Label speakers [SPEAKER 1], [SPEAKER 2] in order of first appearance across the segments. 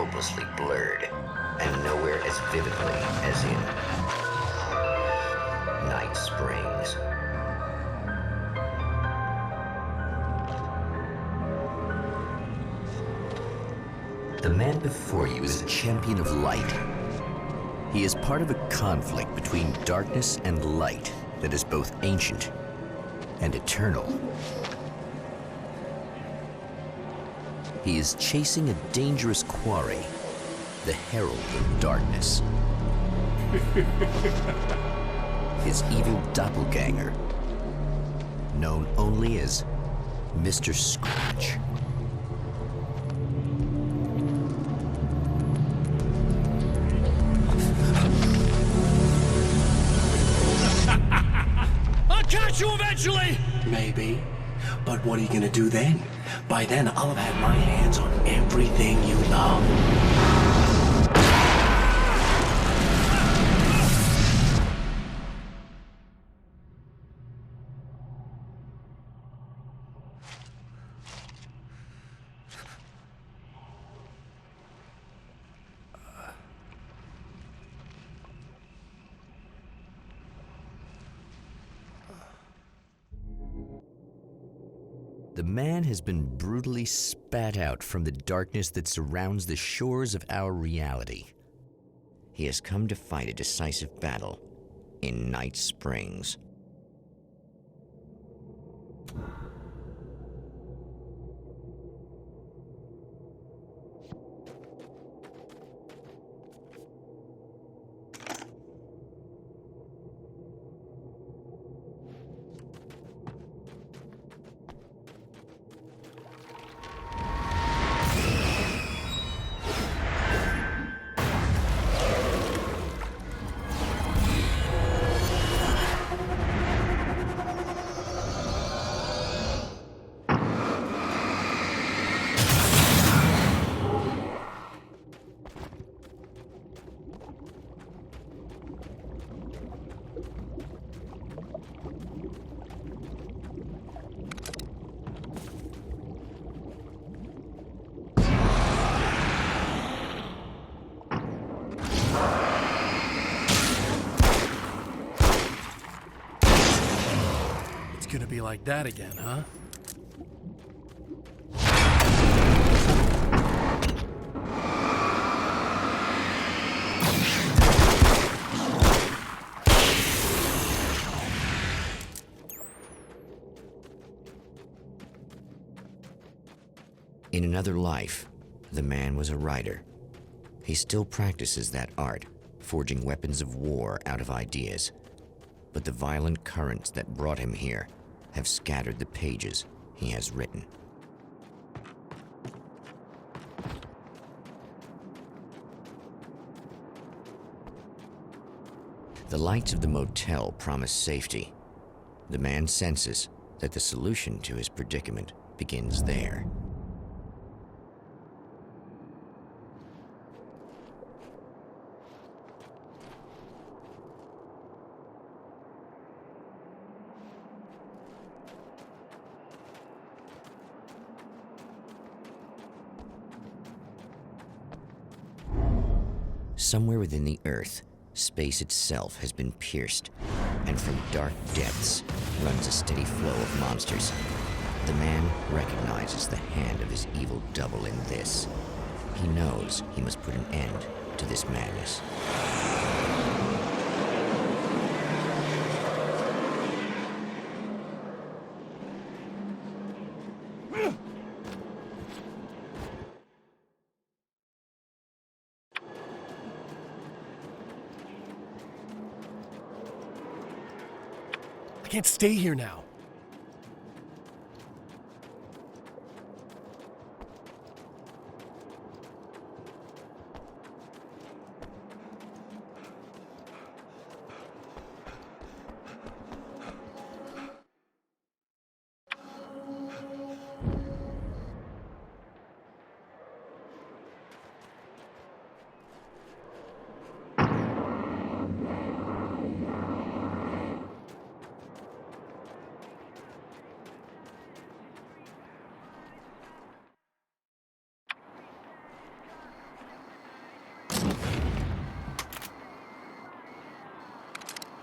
[SPEAKER 1] hopelessly blurred, and nowhere as vividly as in Night Springs. The man before you is a champion of light. He is part of a conflict between darkness and light that is both ancient and eternal. He is chasing a dangerous quarry, the Herald of Darkness. His evil doppelganger, known only as Mr. Scratch.
[SPEAKER 2] I'll catch you eventually!
[SPEAKER 3] Maybe. But what are you gonna do then? By then, I'll have had my hands on everything you love.
[SPEAKER 1] The man has been brutally spat out from the darkness that surrounds the shores of our reality. He has come to fight a decisive battle in Night Springs.
[SPEAKER 2] Gonna be like that again, huh?
[SPEAKER 1] In another life, the man was a writer. He still practices that art, forging weapons of war out of ideas. But the violent currents that brought him here have scattered the pages he has written. The lights of the motel promise safety. The man senses that the solution to his predicament begins there. Somewhere within the Earth, space itself has been pierced, and from dark depths runs a steady flow of monsters. The man recognizes the hand of his evil double in this. He knows he must put an end to this madness.
[SPEAKER 2] I can't stay here now.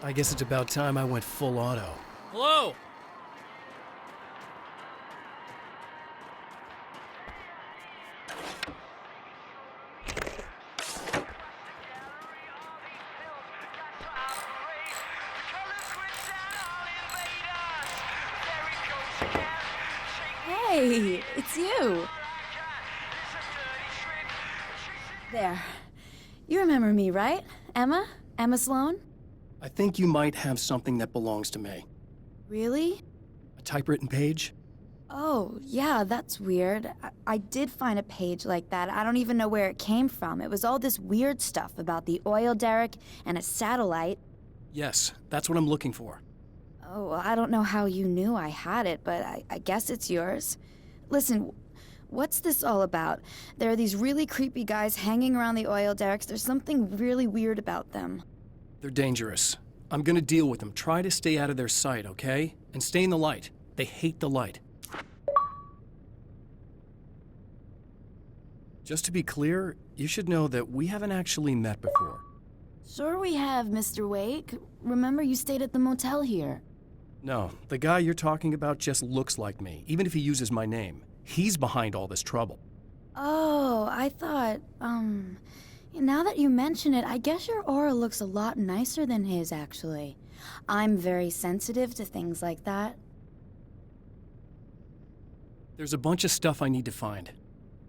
[SPEAKER 2] I guess it's about time I went full auto. Hello?
[SPEAKER 4] Hey, it's you. There. You remember me, right? Emma? Emma Sloan?
[SPEAKER 2] I think you might have something that belongs to me.
[SPEAKER 4] Really?
[SPEAKER 2] A typewritten page?
[SPEAKER 4] Oh, yeah, that's weird. I did find a page like that. I don't even know where it came from. It was all this weird stuff about the oil derrick and a satellite.
[SPEAKER 2] Yes, that's what I'm looking for.
[SPEAKER 4] Oh, I don't know how you knew I had it, but I guess it's yours. Listen, what's this all about? There are these really creepy guys hanging around the oil derricks. There's something really weird about them.
[SPEAKER 2] They're dangerous. I'm gonna deal with them. Try to stay out of their sight, okay? And stay in the light. They hate the light. Just to be clear, you should know that we haven't actually met before.
[SPEAKER 4] Sure we have, Mr. Wake. Remember you stayed at the motel here.
[SPEAKER 2] No, the guy you're talking about just looks like me, even if he uses my name. He's behind all this trouble.
[SPEAKER 4] Oh, I thought, now that you mention it, I guess your aura looks a lot nicer than his, actually. I'm very sensitive to things like that.
[SPEAKER 2] There's a bunch of stuff I need to find.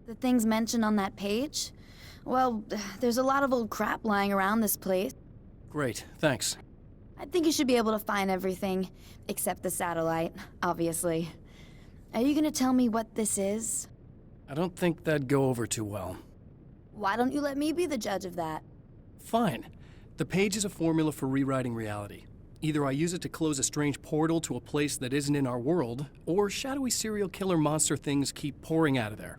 [SPEAKER 4] The things mentioned on that page? Well, there's a lot of old crap lying around this place.
[SPEAKER 2] Great, thanks.
[SPEAKER 4] I think you should be able to find everything, except the satellite, obviously. Are you gonna tell me what this is?
[SPEAKER 2] I don't think that'd go over too well.
[SPEAKER 4] Why don't you let me be the judge of that?
[SPEAKER 2] Fine. The page is a formula for rewriting reality. Either I use it to close a strange portal to a place that isn't in our world, or shadowy serial killer monster things keep pouring out of there.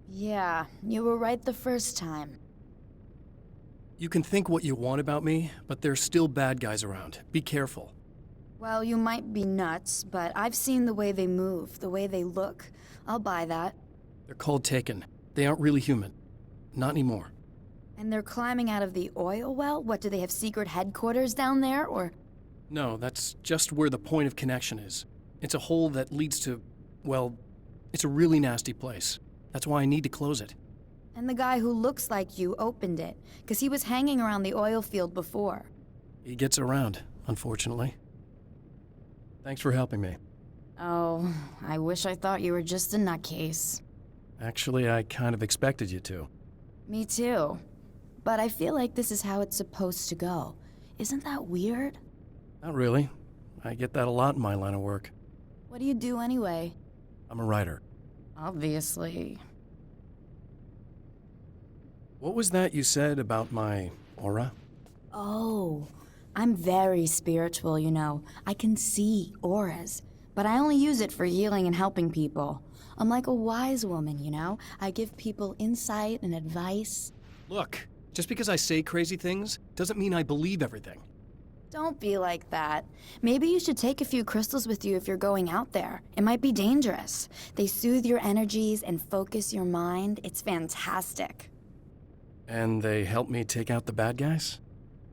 [SPEAKER 4] Yeah, you were right the first time.
[SPEAKER 2] You can think what you want about me, but there's still bad guys around. Be careful.
[SPEAKER 4] Well, you might be nuts, but I've seen the way they move, the way they look. I'll buy that.
[SPEAKER 2] They're called Taken. They aren't really human. Not anymore.
[SPEAKER 4] And they're climbing out of the oil well? What, do they have secret headquarters down there, or...?
[SPEAKER 2] No, that's just where the point of connection is. It's a hole that leads to, well, it's a really nasty place. That's why I need to close it.
[SPEAKER 4] And the guy who looks like you opened it, because he was hanging around the oil field before.
[SPEAKER 2] He gets around, unfortunately. Thanks for helping me.
[SPEAKER 4] Oh, I wish I thought you were just a nutcase.
[SPEAKER 2] Actually, I kind of expected you to.
[SPEAKER 4] Me too. But I feel like this is how it's supposed to go. Isn't that weird?
[SPEAKER 2] Not really. I get that a lot in my line of work.
[SPEAKER 4] What do you do anyway?
[SPEAKER 2] I'm a writer.
[SPEAKER 4] Obviously.
[SPEAKER 2] What was that you said about my aura?
[SPEAKER 4] Oh, I'm very spiritual, you know. I can see auras, but I only use it for healing and helping people. I'm like a wise woman, you know? I give people insight and advice.
[SPEAKER 2] Look, just because I say crazy things doesn't mean I believe everything.
[SPEAKER 4] Don't be like that. Maybe you should take a few crystals with you if you're going out there. It might be dangerous. They soothe your energies and focus your mind. It's fantastic.
[SPEAKER 2] And they help me take out the bad guys?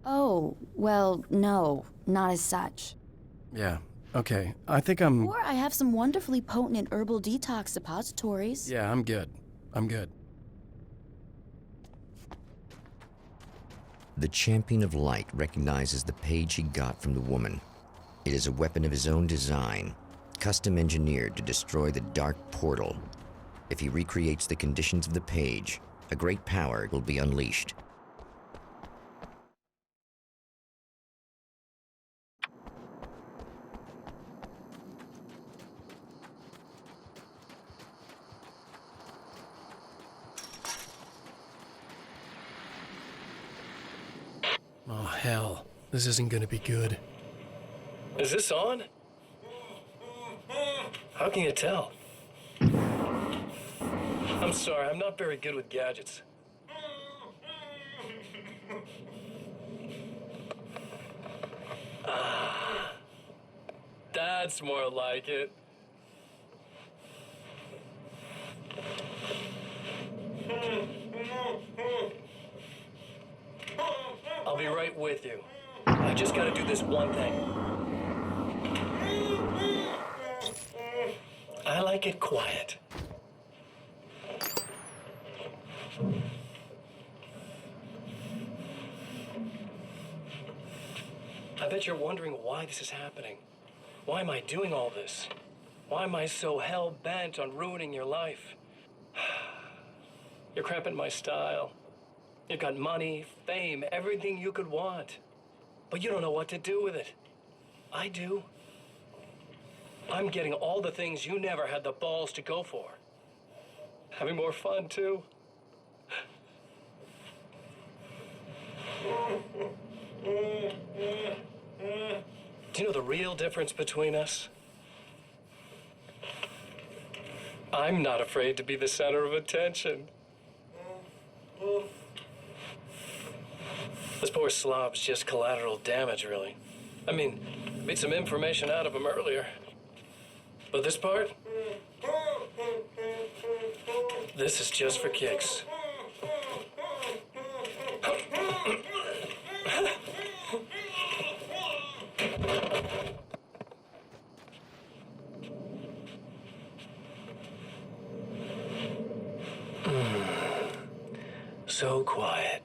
[SPEAKER 4] Oh, well, no, not as such.
[SPEAKER 2] Yeah, okay. I think I'm...
[SPEAKER 4] Or I have some wonderfully potent and herbal detox suppositories.
[SPEAKER 2] Yeah, I'm good. I'm good.
[SPEAKER 1] The Champion of Light recognizes the page he got from the woman. It is a weapon of his own design, custom engineered to destroy the dark portal. If he recreates the conditions of the page, a great power will be unleashed.
[SPEAKER 2] Oh, hell. This isn't gonna be good. Is this on? How can you tell? I'm sorry, I'm not very good with gadgets. That's more like it. I'll be right with you. I
[SPEAKER 3] just gotta do this one thing. I like it quiet. I bet you're wondering why this is happening. Why am I doing all this? Why am I so hell-bent on ruining your life? You're cramping my style. You've got money, fame, everything you could want. But you don't know what to do with it. I do. I'm getting all the things you never had the balls to go for. Having more fun, too. Do you know the real difference between us? I'm not afraid to be the center of attention. This poor slob's just collateral damage, really. I mean, beat some information out of him earlier. But this part? This is just for kicks. So quiet.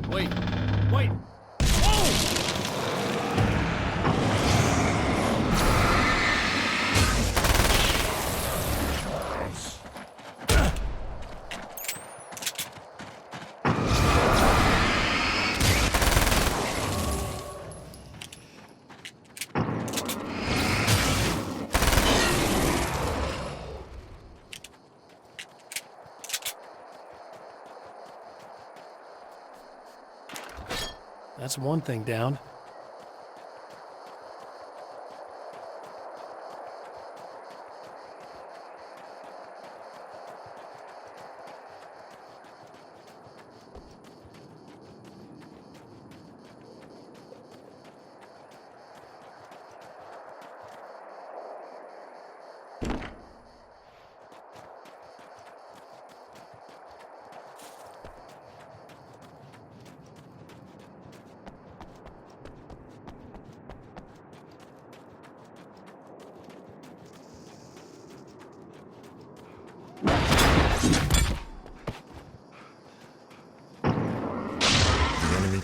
[SPEAKER 2] Wait. Wait! Oh! That's one thing down.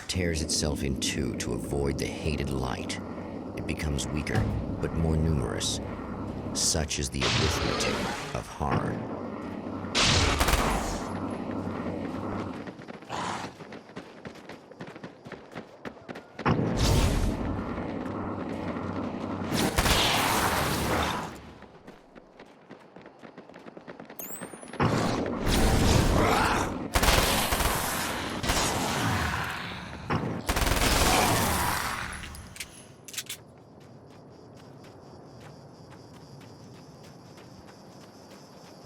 [SPEAKER 1] Tears itself in two to avoid the hated light. It becomes weaker, but more numerous. Such is the arithmetic of horror.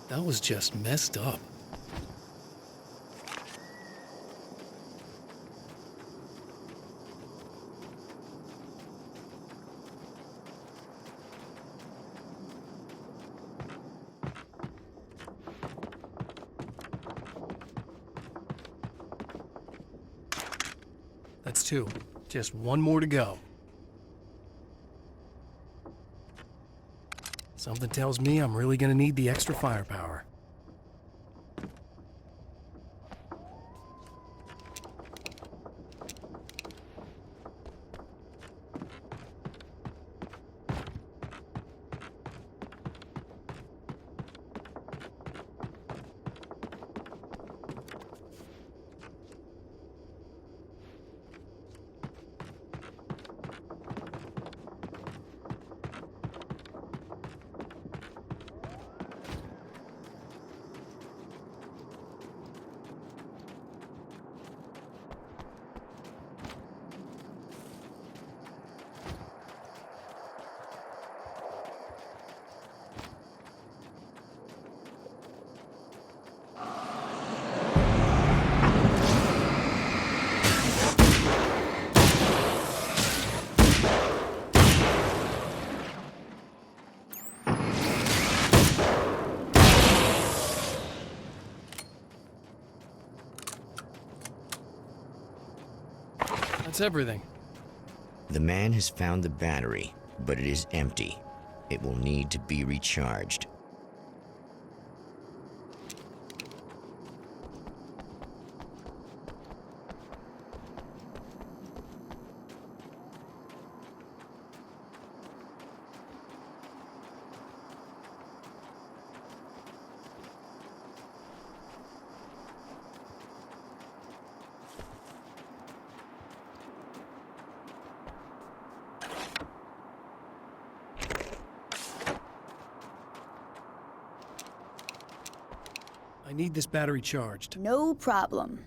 [SPEAKER 2] That was just messed up. That's two. Just one more to go. Something tells me I'm really gonna need the extra firepower. That's everything.
[SPEAKER 1] The man has found the battery, but it is empty. It will need to be recharged.
[SPEAKER 2] I need this battery charged.
[SPEAKER 4] No problem.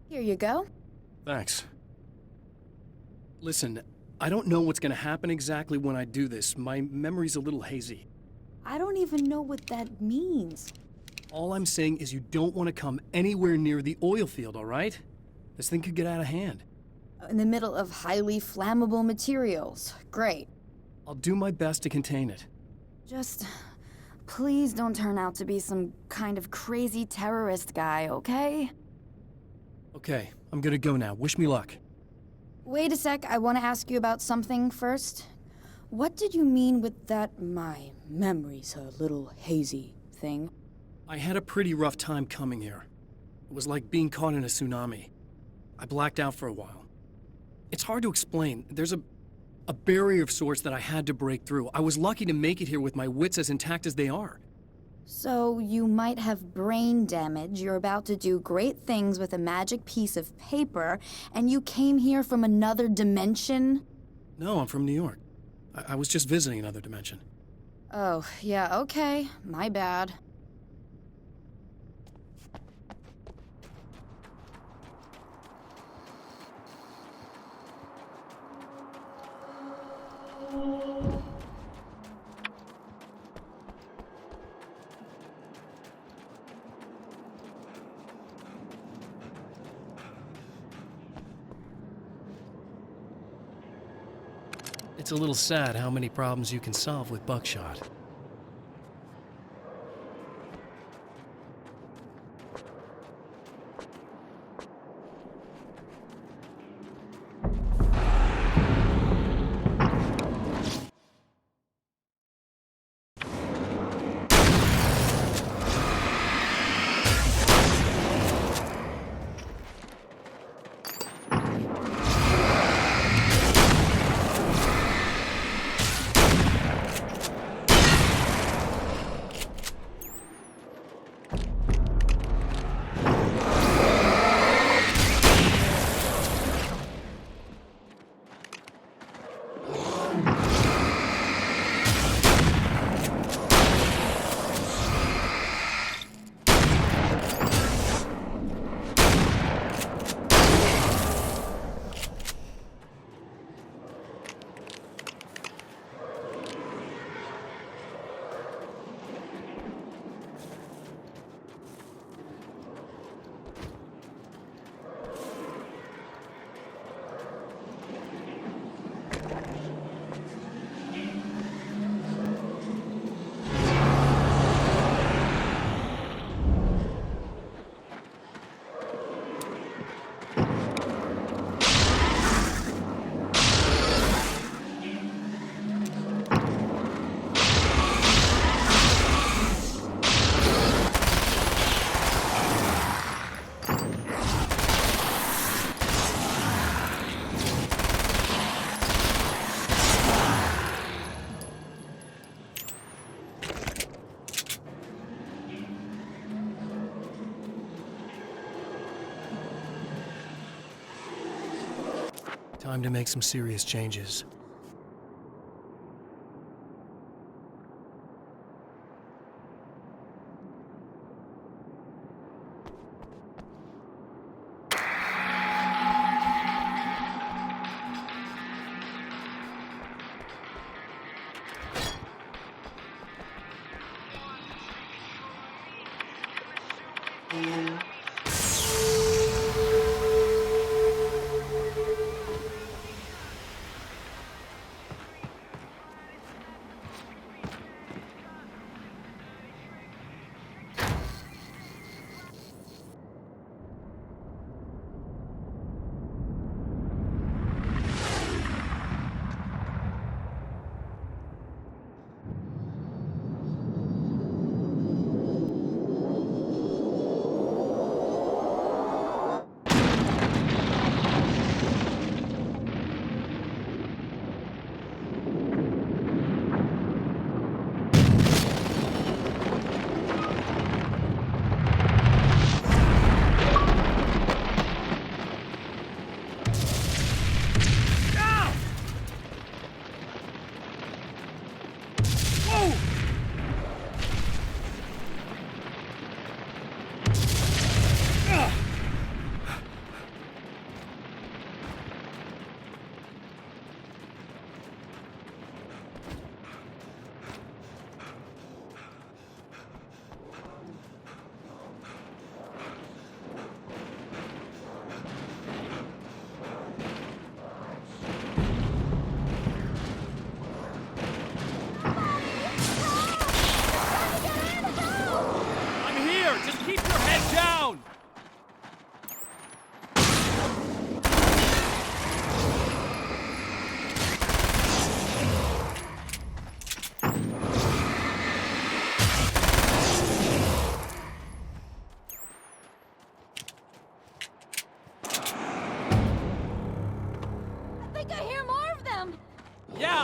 [SPEAKER 4] Here you go.
[SPEAKER 2] Thanks. Listen, I don't know what's gonna happen exactly when I do this. My memory's a little hazy.
[SPEAKER 4] I don't even know what that means.
[SPEAKER 2] All I'm saying is you don't want to come anywhere near the oil field, all right? This thing could get out of hand.
[SPEAKER 4] In the middle of highly flammable materials. Great.
[SPEAKER 2] I'll do my best to contain it.
[SPEAKER 4] Just please don't turn out to be some kind of crazy terrorist guy, okay?
[SPEAKER 2] Okay, I'm gonna go now. Wish me luck.
[SPEAKER 4] Wait a sec, I want to ask you about something first. What did you mean with that my memory's a little hazy thing?
[SPEAKER 2] I had a pretty rough time coming here. It was like being caught in a tsunami. I blacked out for a while. It's hard to explain. There's a barrier of sorts that I had to break through. I was lucky to make it here with my wits as intact as they are.
[SPEAKER 4] So you might have brain damage, you're about to do great things with a magic piece of paper, and you came here from another dimension?
[SPEAKER 2] No, I'm from New York. I was just visiting another dimension.
[SPEAKER 4] Oh, yeah, okay. My bad.
[SPEAKER 2] It's a little sad how many problems you can solve with buckshot. Time to make some serious changes.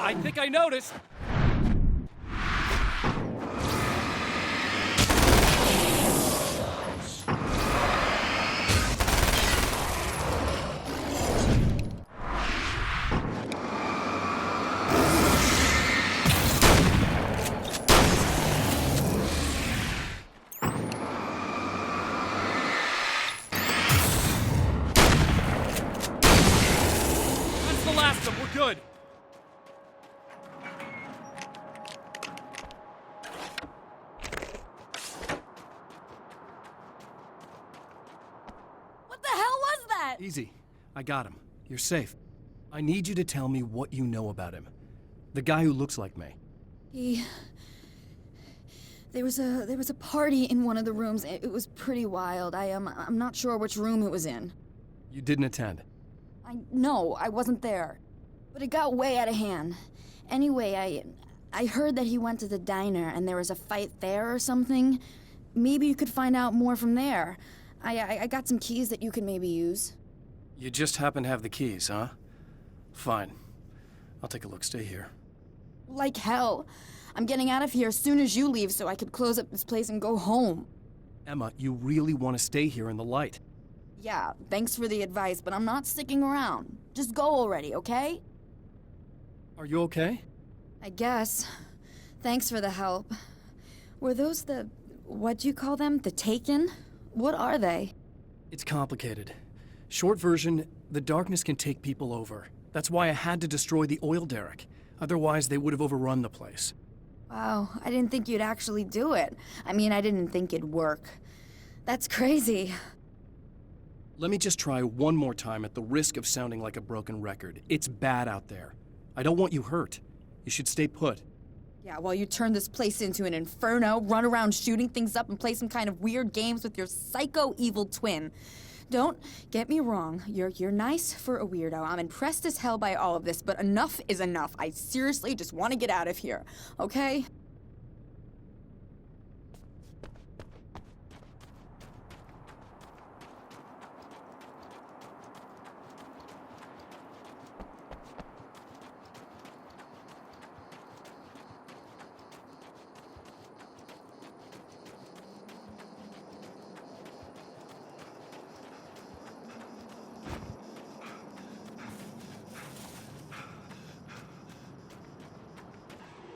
[SPEAKER 2] I think I noticed. That's the last of them. We're good.
[SPEAKER 4] What the hell was that?
[SPEAKER 2] Easy. I got him. You're safe. I need you to tell me what you know about him. The guy who looks like me.
[SPEAKER 4] There was a party in one of the rooms. It was pretty wild. I'm not sure which room it was in.
[SPEAKER 2] You didn't attend.
[SPEAKER 4] No, I wasn't there. But it got way out of hand. Anyway, I heard that he went to the diner and there was a fight there or something. Maybe you could find out more from there. I got some keys that you could maybe use.
[SPEAKER 2] You just happen to have the keys, huh? Fine. I'll take a look. Stay here.
[SPEAKER 4] Like hell. I'm getting out of here as soon as you leave so I could close up this place and go home.
[SPEAKER 2] Emma, you really want to stay here in the light.
[SPEAKER 4] Yeah, thanks for the advice, but I'm not sticking around. Just go already, okay?
[SPEAKER 2] Are you okay?
[SPEAKER 4] I guess. Thanks for the help. Were those what'd you call them? The Taken? What are they?
[SPEAKER 2] It's complicated. Short version, the darkness can take people over. That's why I had to destroy the oil derrick. Otherwise, they would have overrun the place.
[SPEAKER 4] Wow, I didn't think you'd actually do it. I mean, I didn't think it'd work. That's crazy.
[SPEAKER 2] Let me just try one more time at the risk of sounding like a broken record. It's bad out there. I don't want you hurt. You should stay put.
[SPEAKER 4] Yeah, while you turn this place into an inferno, run around shooting things up and play some kind of weird games with your psycho evil twin. Don't get me wrong, you're nice for a weirdo. I'm impressed as hell by all of this, but enough is enough. I seriously just want to get out of here, okay?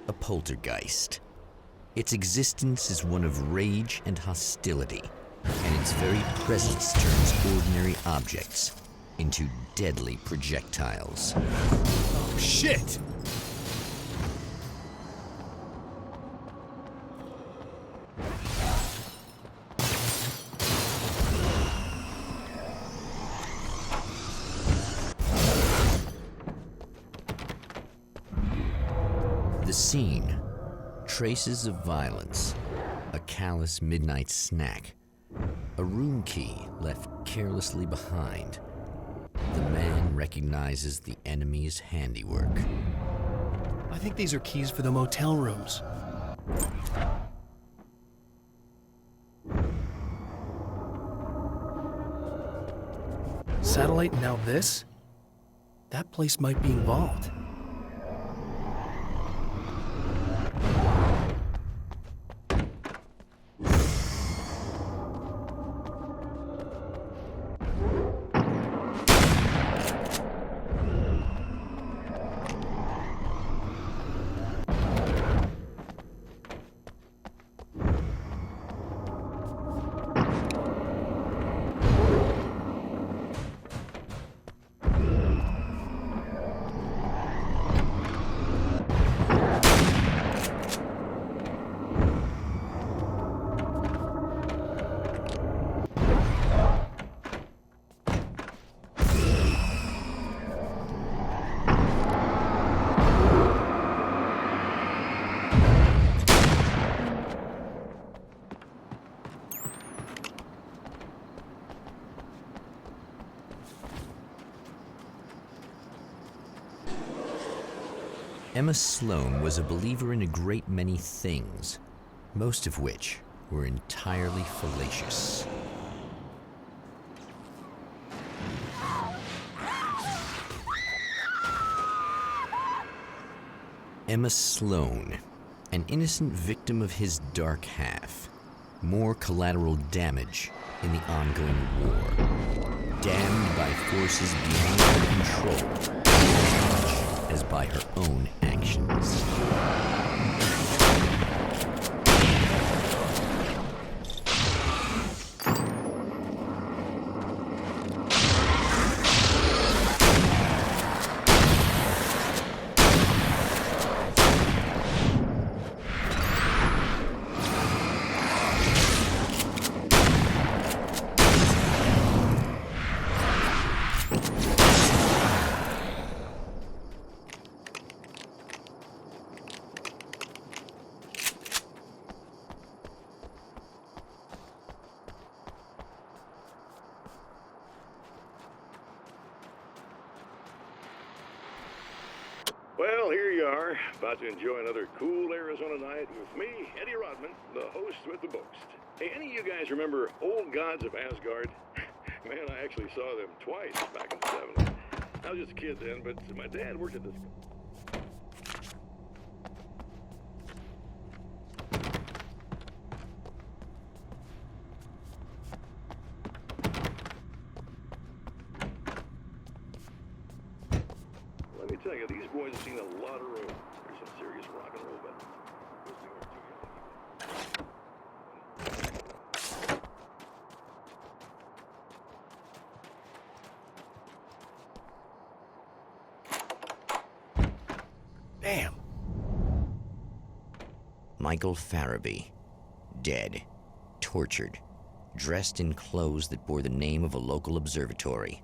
[SPEAKER 1] A poltergeist. Its existence is one of rage and hostility, and its very presence turns ordinary objects into deadly projectiles.
[SPEAKER 2] Oh, shit!
[SPEAKER 1] The scene, traces of violence, a callous midnight snack, a room key left carelessly behind. The man recognizes the enemy's handiwork.
[SPEAKER 2] I think these are keys for the motel rooms. Satellite, now this? That place might be involved.
[SPEAKER 1] Emma Sloan was a believer in a great many things, most of which were entirely fallacious. Emma Sloan, an innocent victim of his dark half. More collateral damage in the ongoing war. Damned by forces beyond her control, as much as by her own actions.
[SPEAKER 5] Well, here you are, about to enjoy another cool Arizona night with me, Eddie Rodman, the host with the boast. Hey, any of you guys remember Old Gods of Asgard? Man, I actually saw them twice back in the 70s. I was just a kid then, but my dad worked at this... Let me tell you, these boys have seen a lot of road. There's some serious rock and roll veterans.
[SPEAKER 2] Damn.
[SPEAKER 1] Michael Farabee, dead, tortured, dressed in clothes that bore the name of a local observatory.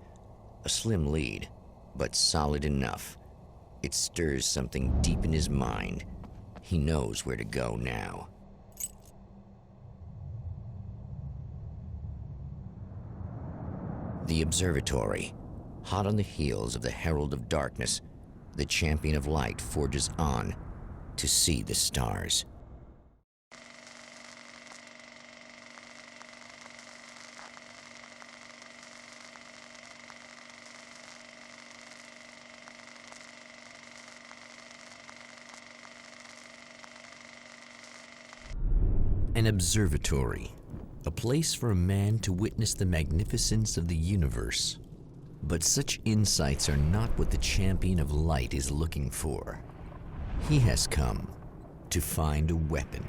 [SPEAKER 1] A slim lead, but solid enough. It stirs something deep in his mind. He knows where to go now. The observatory, hot on the heels of the Herald of Darkness, the champion of light forges on to see the stars. An observatory, a place for a man to witness the magnificence of the universe. But such insights are not what the champion of light is looking for. He has come to find a weapon.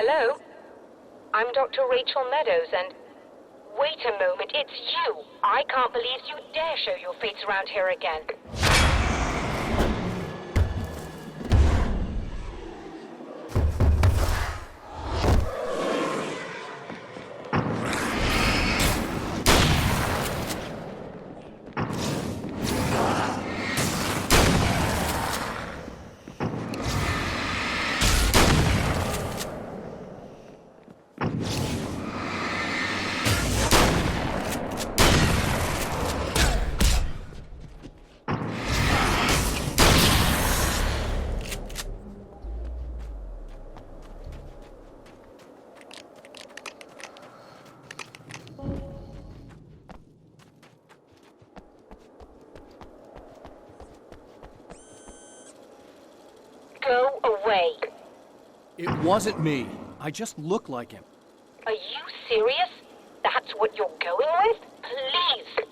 [SPEAKER 6] Hello? I'm Dr. Rachel Meadows, and... Wait a moment, it's you! I can't believe you dare show your face around here again. Go away.
[SPEAKER 2] It wasn't me. I just look like him.
[SPEAKER 6] Are you serious? That's what you're going with? Please!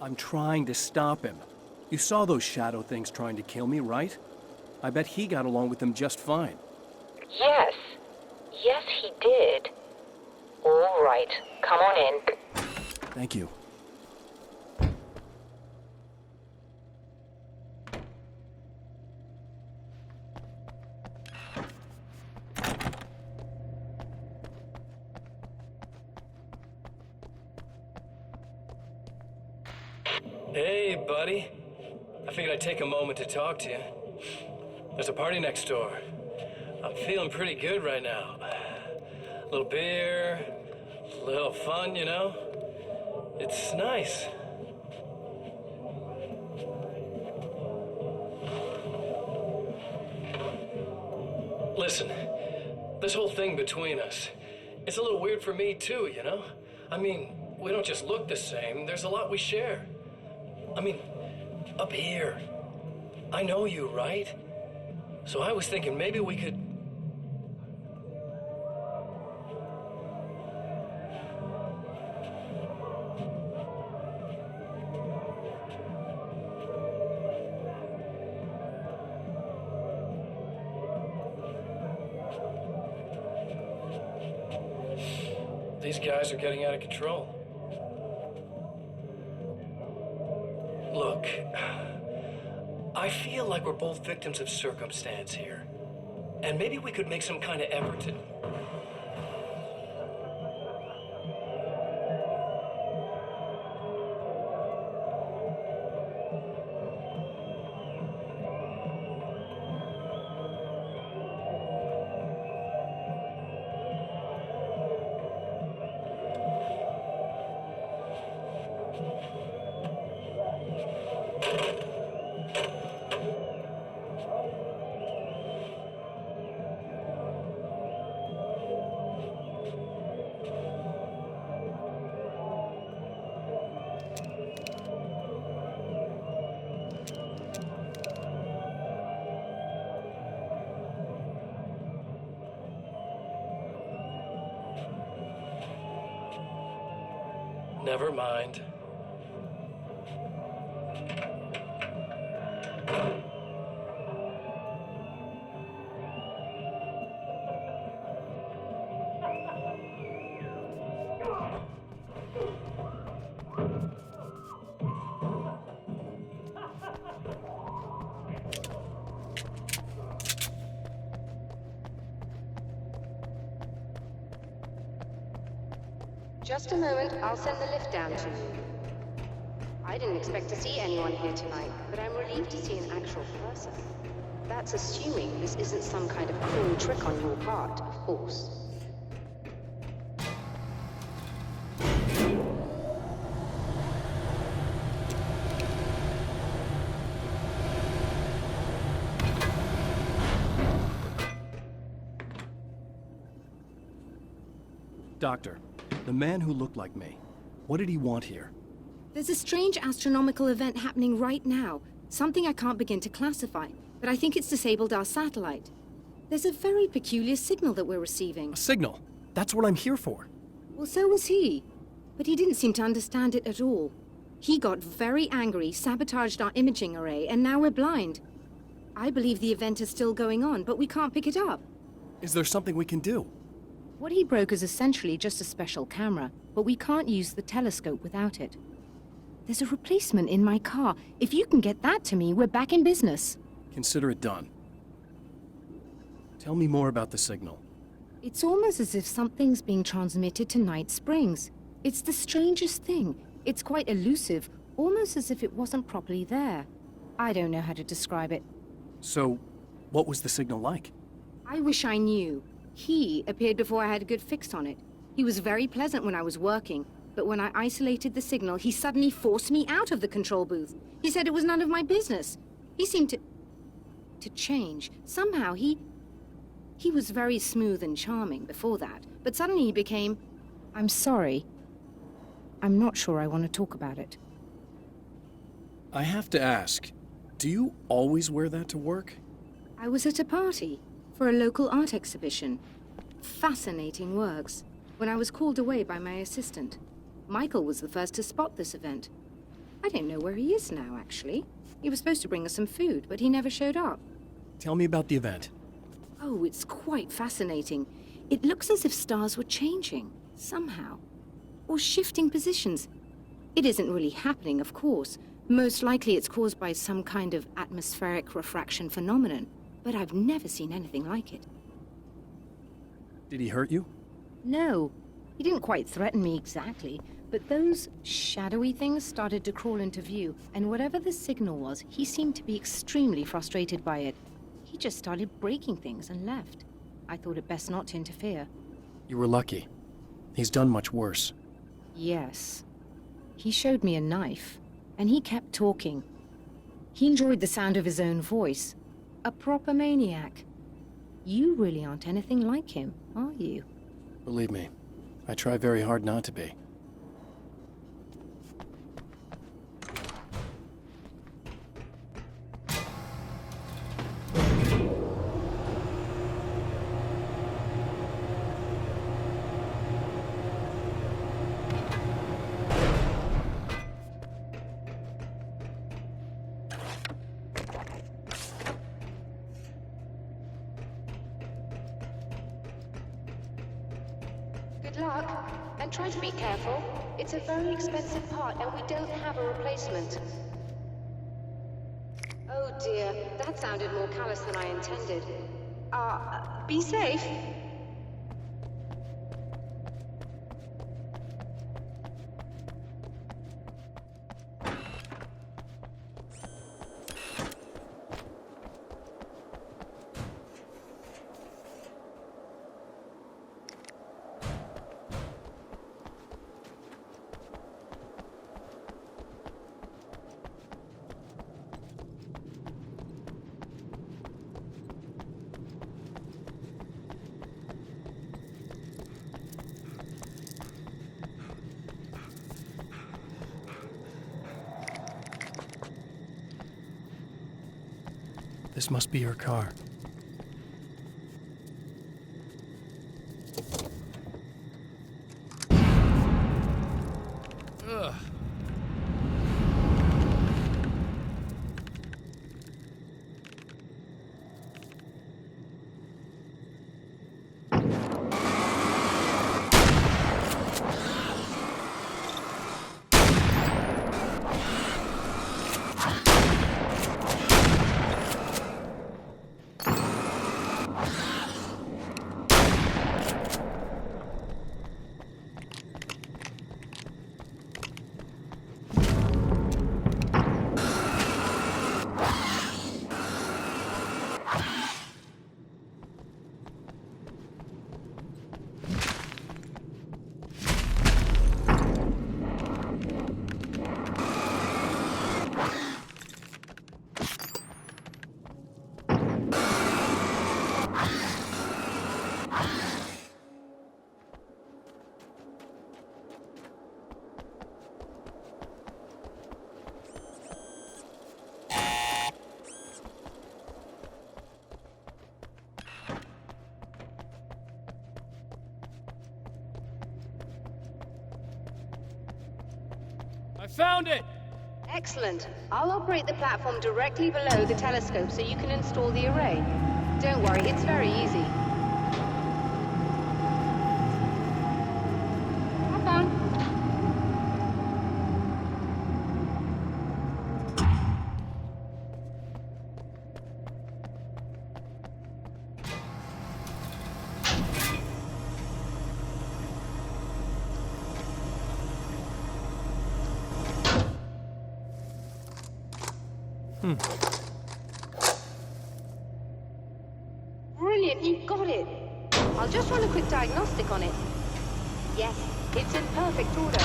[SPEAKER 2] I'm trying to stop him. You saw those shadow things trying to kill me, right? I bet he got along with them just fine.
[SPEAKER 6] Yes. Yes, he did. All right. Come on in.
[SPEAKER 2] Thank you.
[SPEAKER 3] Hey, buddy. I figured I'd take a moment to talk to you. There's a party next door. I'm feeling pretty good right now. A little beer, a little fun, you know? It's nice. Listen, this whole thing between us, it's a little weird for me too, you know? I mean, we don't just look the same, there's a lot we share. I mean, up here. I know you, right? So I was thinking maybe we could... These guys are getting out of control. Look, I feel like we're both victims of circumstance here. And maybe we could make some kind of effort to... Never mind.
[SPEAKER 7] Just a moment, I'll send the lift down to you. I didn't expect to see anyone here tonight, but I'm relieved to see an actual person. That's assuming this isn't some kind of cruel trick on your part, of course.
[SPEAKER 2] Doctor, the man who looked like me, what did he want here?
[SPEAKER 8] There's a strange astronomical event happening right now. Something I can't begin to classify, but I think it's disabled our satellite. There's a very peculiar signal that we're receiving.
[SPEAKER 2] A signal? That's what I'm here for.
[SPEAKER 8] Well, so was he. But he didn't seem to understand it at all. He got very angry, sabotaged our imaging array, and now we're blind. I believe the event is still going on, but we can't pick it up.
[SPEAKER 2] Is there something we can do?
[SPEAKER 8] What he broke is essentially just a special camera, but we can't use the telescope without it. There's a replacement in my car. If you can get that to me, we're back in business.
[SPEAKER 2] Consider it done. Tell me more about the signal.
[SPEAKER 8] It's almost as if something's being transmitted to Night Springs. It's the strangest thing. It's quite elusive, almost as if it wasn't properly there. I don't know how to describe it.
[SPEAKER 2] So, what was the signal like?
[SPEAKER 8] I wish I knew. He appeared before I had a good fix on it. He was very pleasant when I was working, but when I isolated the signal, he suddenly forced me out of the control booth. He said it was none of my business. He seemed to change. Somehow he was very smooth and charming before that, but suddenly he became... I'm sorry. I'm not sure I want to talk about it.
[SPEAKER 2] I have to ask, do you always wear that to work?
[SPEAKER 8] I was at a party for a local art exhibition. Fascinating works. When I was called away by my assistant. Michael was the first to spot this event. I don't know where he is now, actually. He was supposed to bring us some food, but he never showed up.
[SPEAKER 2] Tell me about the event.
[SPEAKER 8] Oh, it's quite fascinating. It looks as if stars were changing, somehow. Or shifting positions. It isn't really happening, of course. Most likely it's caused by some kind of atmospheric refraction phenomenon. But I've never seen anything like it.
[SPEAKER 2] Did he hurt you?
[SPEAKER 8] No. He didn't quite threaten me exactly, but those shadowy things started to crawl into view, and whatever the signal was, he seemed to be extremely frustrated by it. He just started breaking things and left. I thought it best not to interfere.
[SPEAKER 2] You were lucky. He's done much worse.
[SPEAKER 8] Yes. He showed me a knife, and he kept talking. He enjoyed the sound of his own voice. A proper maniac. You really aren't anything like him, are you?
[SPEAKER 2] Believe me, I try very hard not to be.
[SPEAKER 7] Good luck, and try to be careful. It's a very expensive part, and we don't have a replacement. Oh dear, that sounded more callous than I intended. Be safe.
[SPEAKER 2] This must be your car. Ugh. I found it!
[SPEAKER 7] Excellent. I'll operate the platform directly below the telescope so you can install the array. Don't worry, it's very easy. Brilliant, you got it. I'll just run a quick diagnostic on it. Yes, it's in perfect order.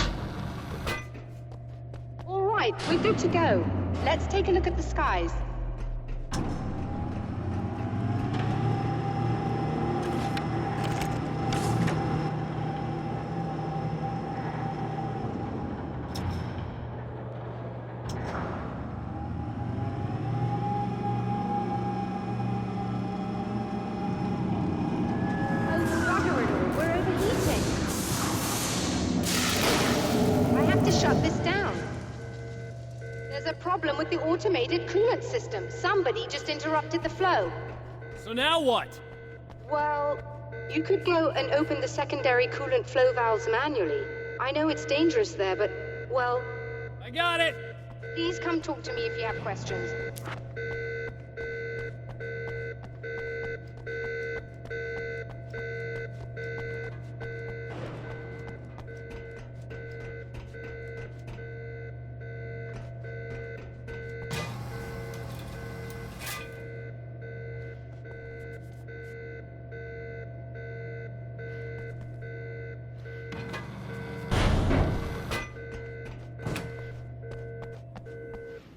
[SPEAKER 7] All right, we're good to go. Let's take a look at the skies. Shut this down. There's a problem with the automated coolant system. Somebody just interrupted the flow.
[SPEAKER 2] So now what?
[SPEAKER 7] Well, you could go and open the secondary coolant flow valves manually. I know it's dangerous there, but, well...
[SPEAKER 2] I got it!
[SPEAKER 7] Please come talk to me if you have questions.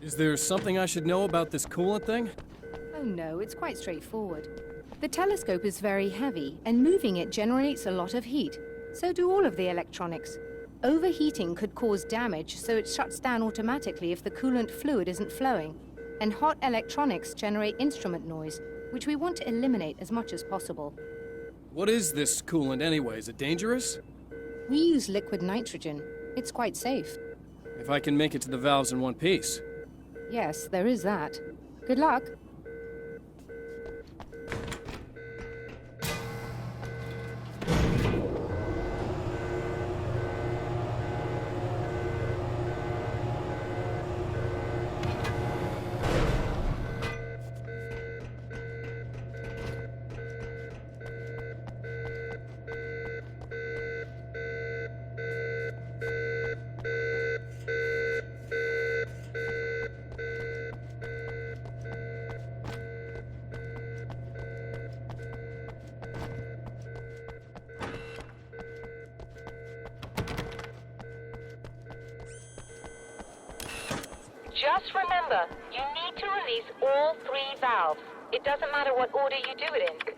[SPEAKER 2] Is there something I should know about this coolant thing?
[SPEAKER 8] Oh no, it's quite straightforward. The telescope is very heavy, and moving it generates a lot of heat. So do all of the electronics. Overheating could cause damage, so it shuts down automatically if the coolant fluid isn't flowing. And hot electronics generate instrument noise, which we want to eliminate as much as possible.
[SPEAKER 2] What is this coolant anyway? Is it dangerous?
[SPEAKER 8] We use liquid nitrogen. It's quite safe.
[SPEAKER 2] If I can make it to the valves in one piece.
[SPEAKER 8] Yes, there is that. Good luck.
[SPEAKER 6] Just remember, you need to release all 3 valves. It doesn't matter what order you do it in.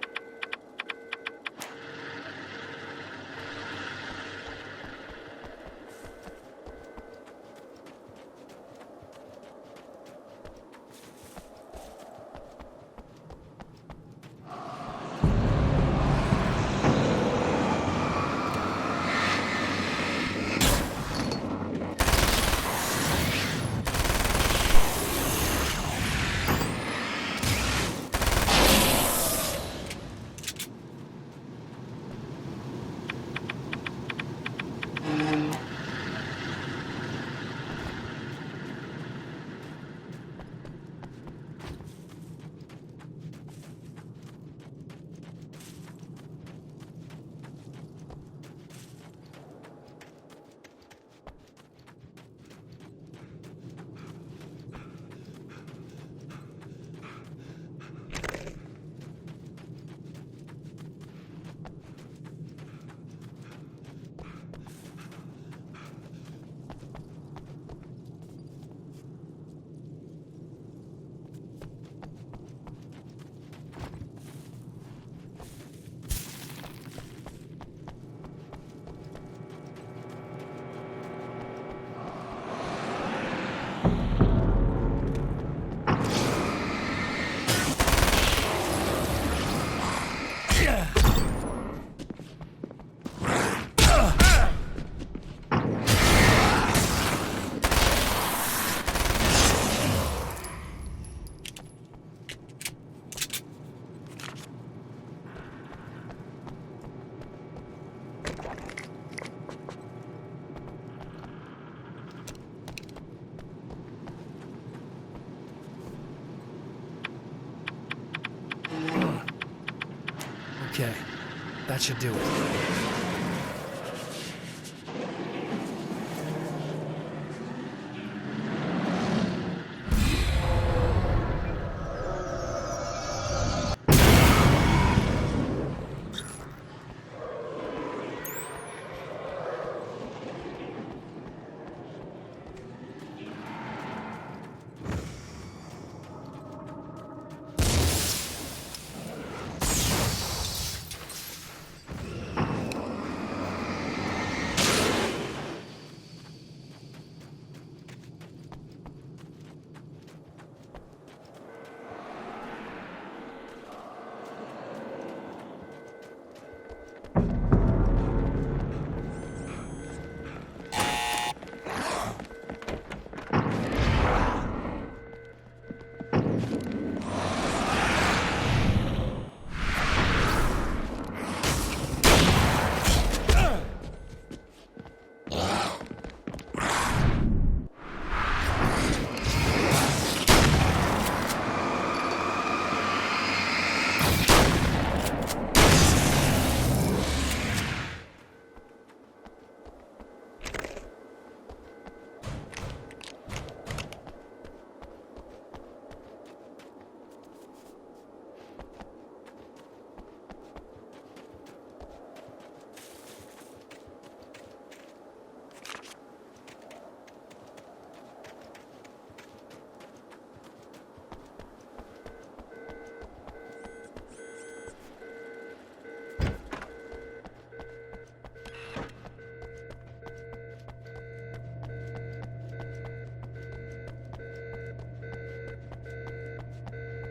[SPEAKER 2] Okay, that should do it.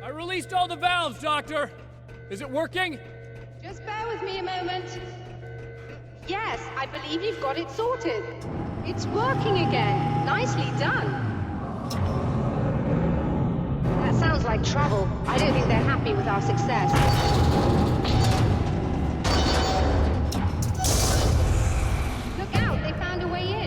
[SPEAKER 2] I released all the valves, Doctor! Is it working?
[SPEAKER 7] Just bear with me a moment. Yes, I believe you've got it sorted. It's working again. Nicely done. That sounds like trouble. I don't think they're happy with our success. Look out, they found a way in.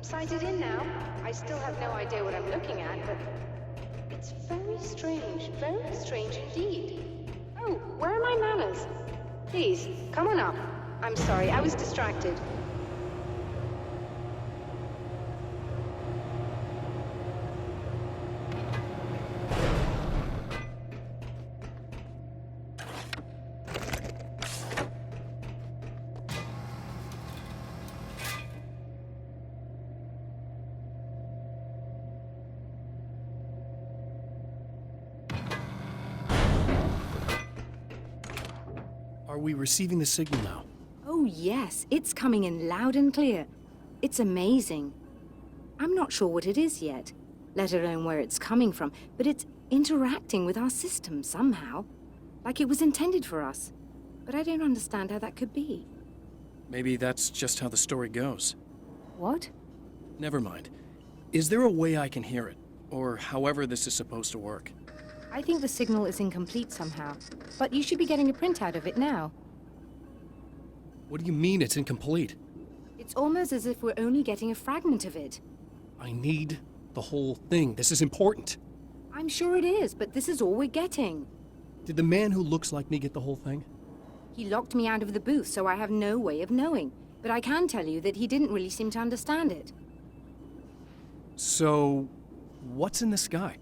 [SPEAKER 7] Sighted in now. I still have no idea what I'm looking at, but it's very strange indeed. Oh, where are my manners? Please, come on up. I'm sorry, I was distracted.
[SPEAKER 2] Are we receiving the signal now?
[SPEAKER 8] Oh, yes. It's coming in loud and clear. It's amazing. I'm not sure what it is yet, let alone where it's coming from, but it's interacting with our system somehow. Like it was intended for us. But I don't understand how that could be.
[SPEAKER 2] Maybe that's just how the story goes.
[SPEAKER 8] What?
[SPEAKER 2] Never mind. Is there a way I can hear it? Or however this is supposed to work?
[SPEAKER 8] I think the signal is incomplete somehow, but you should be getting a printout of it now.
[SPEAKER 2] What do you mean it's incomplete?
[SPEAKER 8] It's almost as if we're only getting a fragment of it.
[SPEAKER 2] I need the whole thing. This is important.
[SPEAKER 8] I'm sure it is, but this is all we're getting.
[SPEAKER 2] Did the man who looks like me get the whole thing?
[SPEAKER 8] He locked me out of the booth, so I have no way of knowing. But I can tell you that he didn't really seem to understand it.
[SPEAKER 2] So, what's in the sky?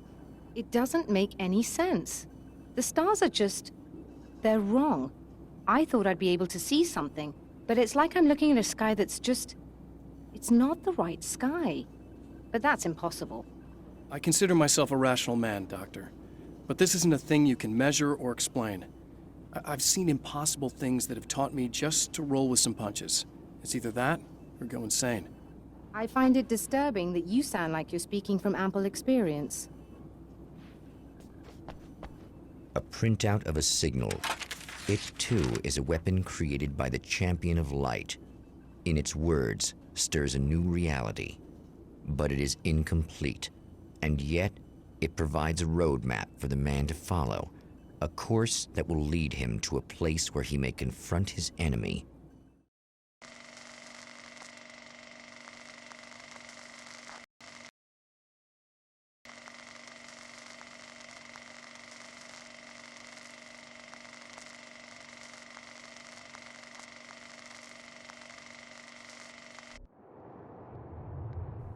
[SPEAKER 8] It doesn't make any sense. The stars are just... they're wrong. I thought I'd be able to see something, but it's like I'm looking at a sky that's just... it's not the right sky. But that's impossible.
[SPEAKER 2] I consider myself a rational man, Doctor. But this isn't a thing you can measure or explain. I've seen impossible things that have taught me just to roll with some punches. It's either that or go insane.
[SPEAKER 8] I find it disturbing that you sound like you're speaking from ample experience.
[SPEAKER 1] A printout of a signal. It, too, is a weapon created by the Champion of Light. In its words, stirs a new reality. But it is incomplete, and yet it provides a roadmap for the man to follow, a course that will lead him to a place where he may confront his enemy.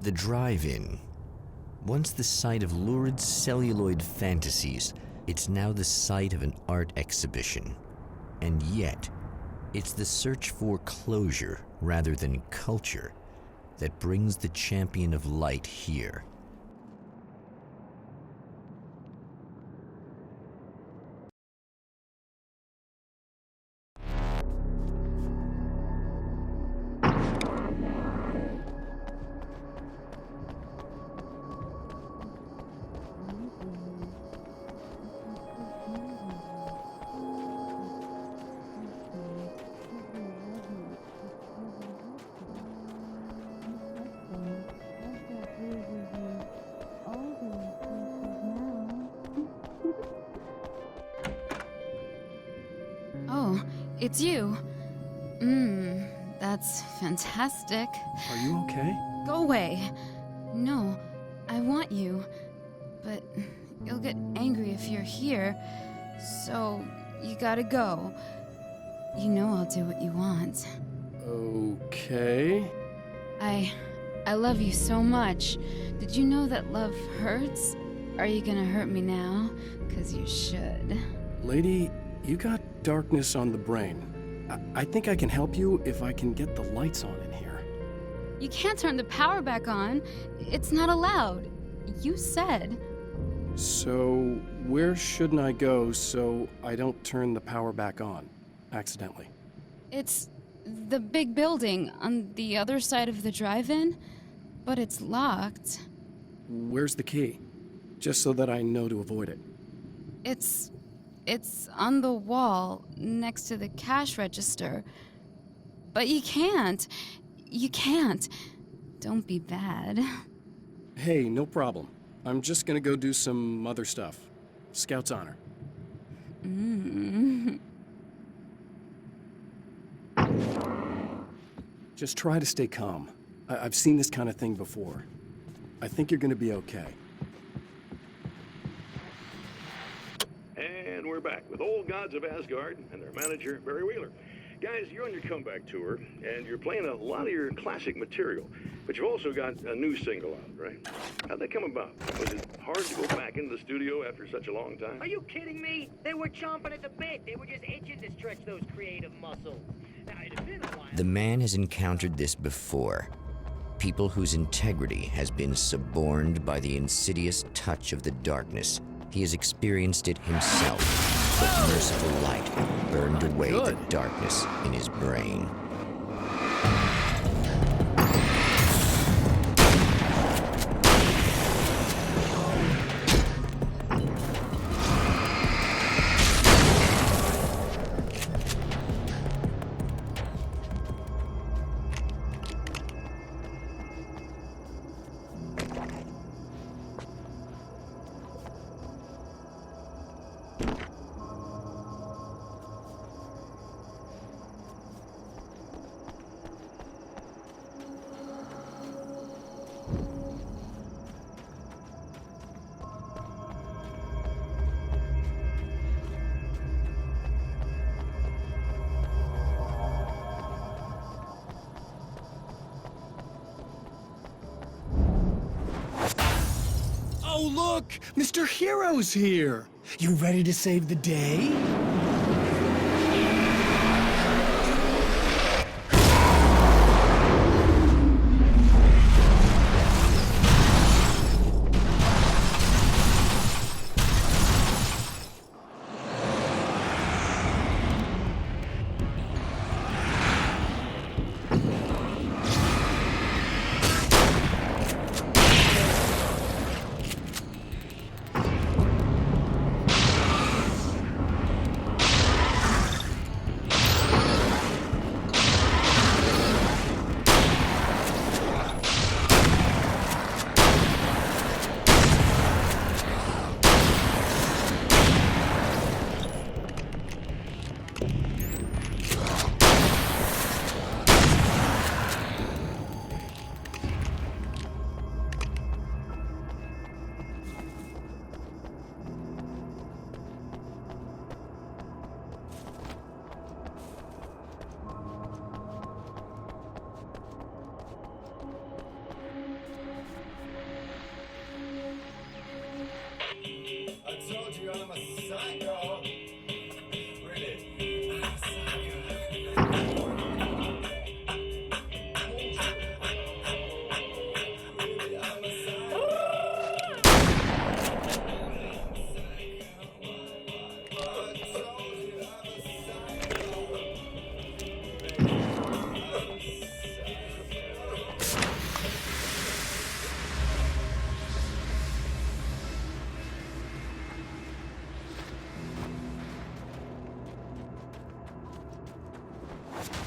[SPEAKER 1] The drive-in. Once the site of lurid celluloid fantasies, it's now the site of an art exhibition. And yet, it's the search for closure rather than culture that brings the Champion of Light here.
[SPEAKER 4] It's you. That's fantastic.
[SPEAKER 2] Are you okay?
[SPEAKER 4] Go away. No, I want you. But you'll get angry if you're here. So, you gotta go. You know I'll do what you want.
[SPEAKER 2] Okay.
[SPEAKER 4] I love you so much. Did you know that love hurts? Are you gonna hurt me now? 'Cause you should.
[SPEAKER 2] Lady, you got darkness on the brain. I think I can help you if I can get the lights on in here.
[SPEAKER 4] You can't turn the power back on. It's not allowed. You said.
[SPEAKER 2] So, where shouldn't I go so I don't turn the power back on accidentally?
[SPEAKER 4] It's the big building on the other side of the drive-in, but it's locked.
[SPEAKER 2] Where's the key? Just so that I know to avoid it.
[SPEAKER 4] It's on the wall next to the cash register. But you can't. You can't. Don't be bad.
[SPEAKER 2] Hey, no problem. I'm just gonna go do some other stuff. Scout's honor. Just try to stay calm. I've seen this kind of thing before. I think you're gonna be okay.
[SPEAKER 5] And we're back with Old Gods of Asgard and their manager, Barry Wheeler. Guys, you're on your comeback tour, and you're playing a lot of your classic material, but you've also got a new single out, right? How'd that come about? Was it hard to go back into the studio after such a long time?
[SPEAKER 9] Are you kidding me? They were chomping at the bit. They were just itching to stretch those creative muscles. Now, it had been a while.
[SPEAKER 1] The man has encountered this before. People whose integrity has been suborned by the insidious touch of the darkness. He has experienced it himself, but merciful light burned away the darkness in his brain.
[SPEAKER 2] Oh, look! Mr. Hero's here! You ready to save the day?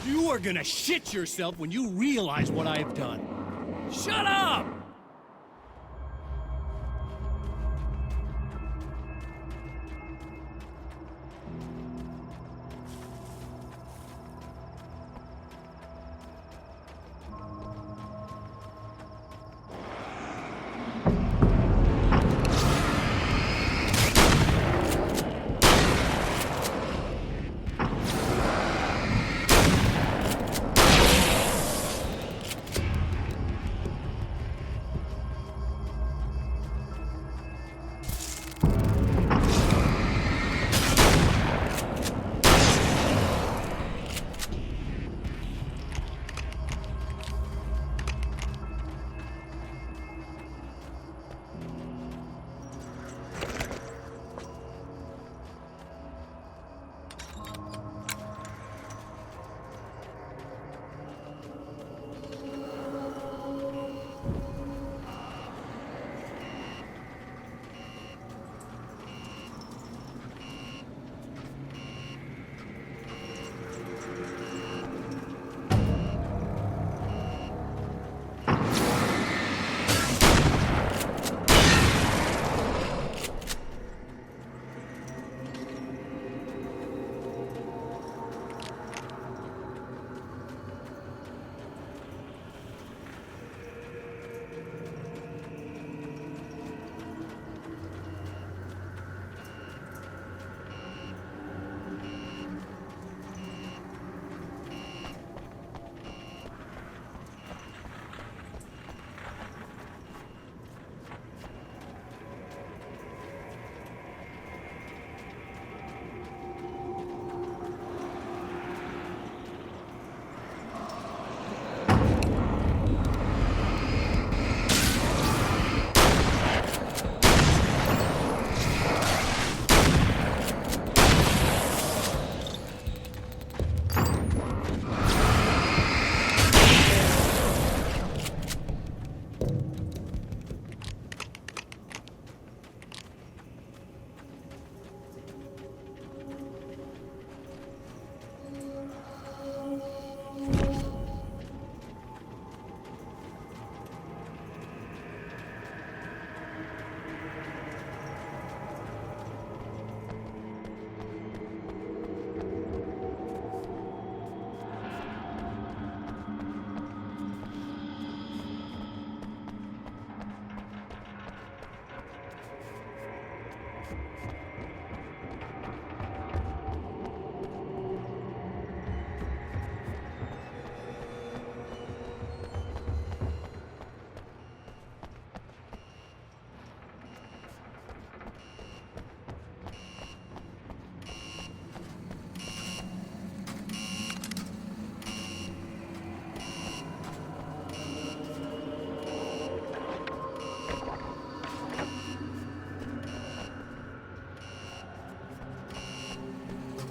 [SPEAKER 10] You are gonna shit yourself when you realize what I have done. Shut up!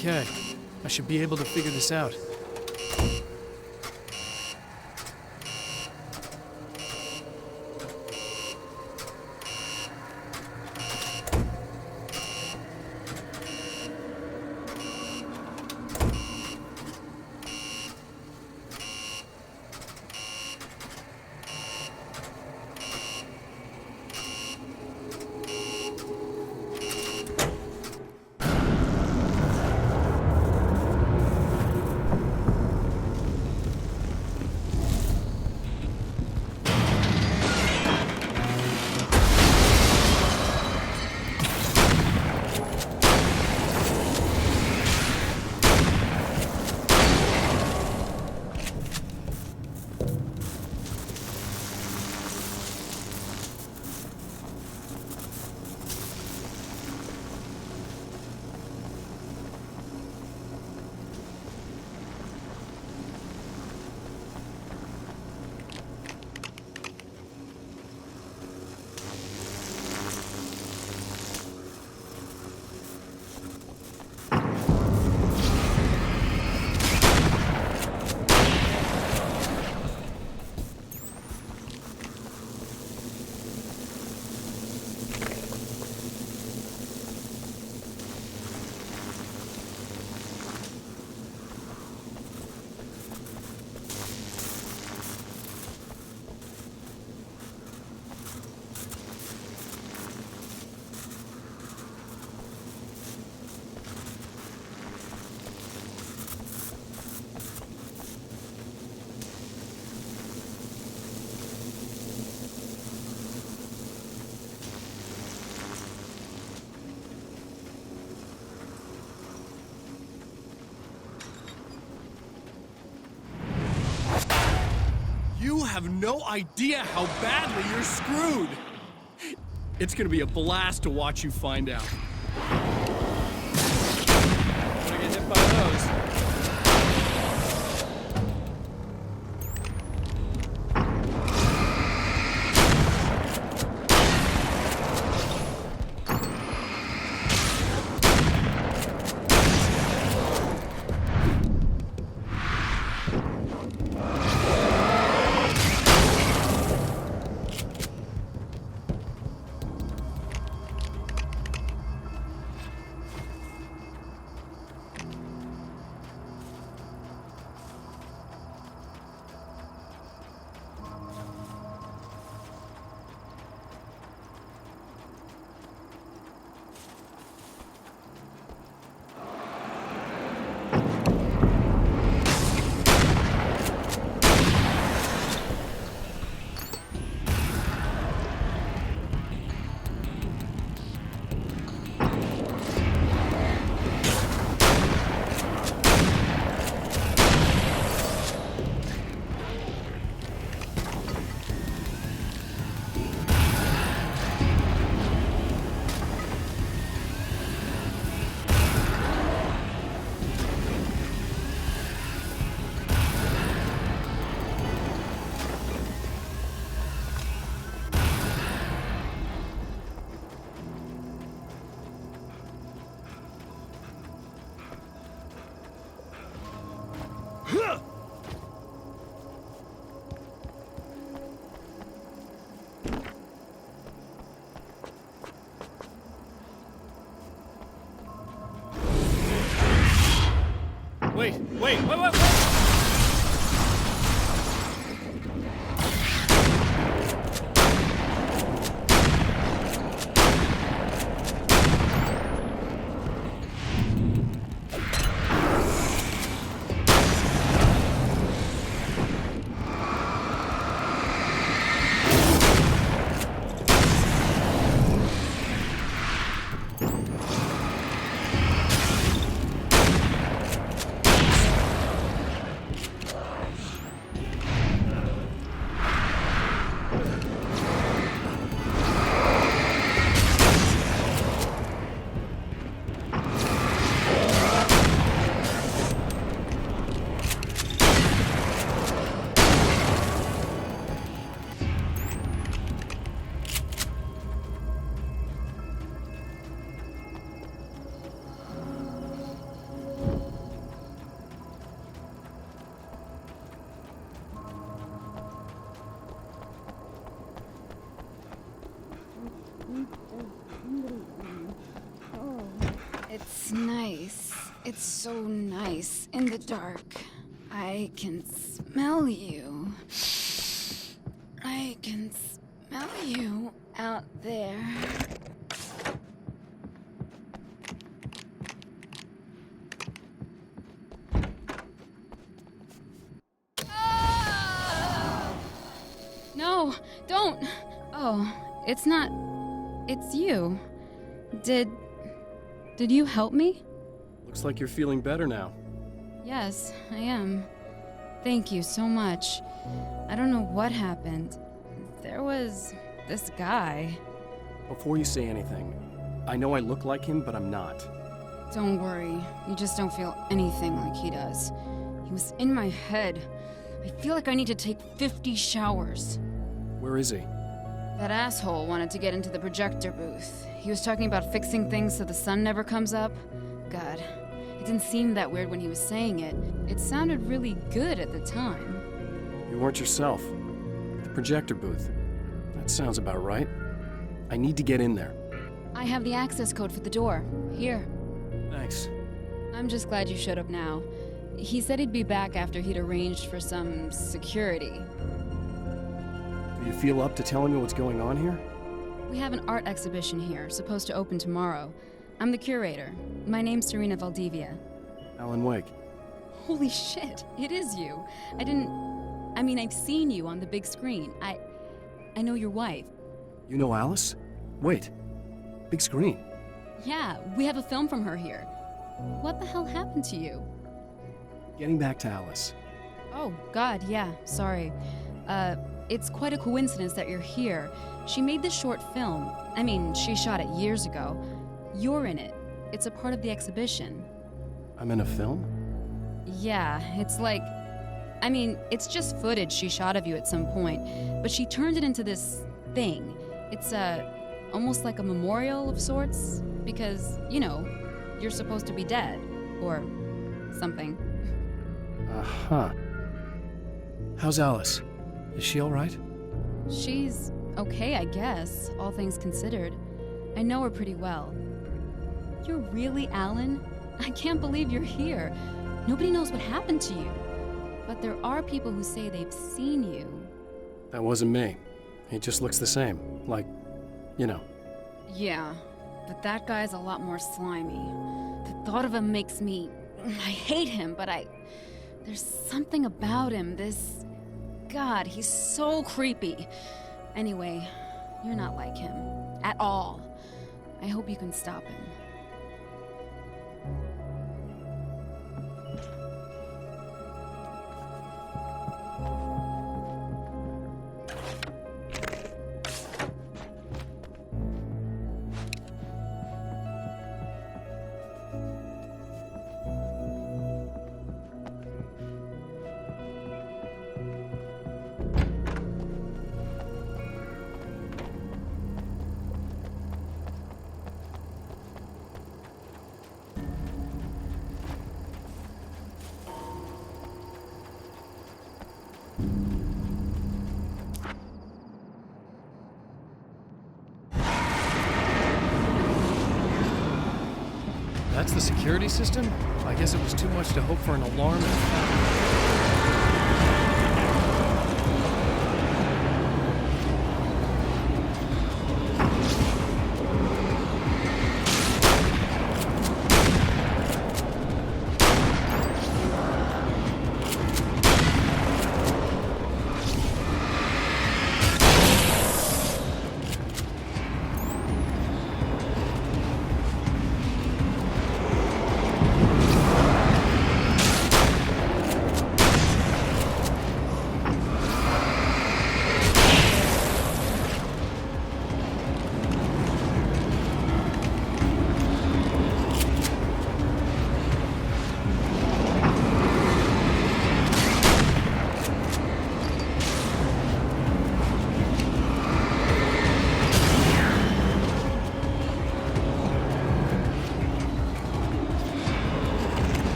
[SPEAKER 2] Okay, I should be able to figure this out. You have no idea how badly you're screwed! It's gonna be a blast to watch you find out. Gonna get hit by those. Wait!
[SPEAKER 4] It's so nice in the dark. I can smell you. I can smell you out there. No, don't! Oh, it's not... It's you. Did you help me?
[SPEAKER 2] Looks like you're feeling better now.
[SPEAKER 4] Yes, I am. Thank you so much. I don't know what happened. There was this guy.
[SPEAKER 2] Before you say anything, I know I look like him, but I'm not.
[SPEAKER 4] Don't worry. You just don't feel anything like he does. He was in my head. I feel like I need to take 50 showers.
[SPEAKER 2] Where is he?
[SPEAKER 4] That asshole wanted to get into the projector booth. He was talking about fixing things so the sun never comes up. God, it didn't seem that weird when he was saying it. It sounded really good at the time.
[SPEAKER 2] You weren't yourself. The projector booth. That sounds about right. I need to get in there.
[SPEAKER 4] I have the access code for the door. Here.
[SPEAKER 2] Thanks.
[SPEAKER 4] I'm just glad you showed up now. He said he'd be back after he'd arranged for some security.
[SPEAKER 2] Do you feel up to telling me what's going on here?
[SPEAKER 4] We have an art exhibition here, supposed to open tomorrow. I'm the curator. My name's Serena Valdivia.
[SPEAKER 2] Alan Wake.
[SPEAKER 4] Holy shit, it is you. I've seen you on the big screen. I know your wife.
[SPEAKER 2] You know Alice? Wait. Big screen.
[SPEAKER 4] Yeah, we have a film from her here. What the hell happened to you?
[SPEAKER 2] Getting back to Alice.
[SPEAKER 4] Oh, God, yeah, sorry. It's quite a coincidence that you're here. She made this short film. She shot it years ago. You're in it. It's a part of the exhibition.
[SPEAKER 2] I'm in a film?
[SPEAKER 4] Yeah, it's like... it's just footage she shot of you at some point, but she turned it into this thing. It's almost like a memorial of sorts, because, you're supposed to be dead, or something.
[SPEAKER 2] Uh-huh. How's Alice? Is she all right?
[SPEAKER 4] She's okay, I guess, all things considered. I know her pretty well. You're really Alan? I can't believe you're here. Nobody knows what happened to you. But there are people who say they've seen you.
[SPEAKER 2] That wasn't me. He just looks the same. Like,
[SPEAKER 4] Yeah, but that guy's a lot more slimy. The thought of him makes me... I hate him, but there's something about him, this... God, he's so creepy. Anyway, you're not like him. At all. I hope you can stop him.
[SPEAKER 2] That's the security system? I guess it was too much to hope for an alarm.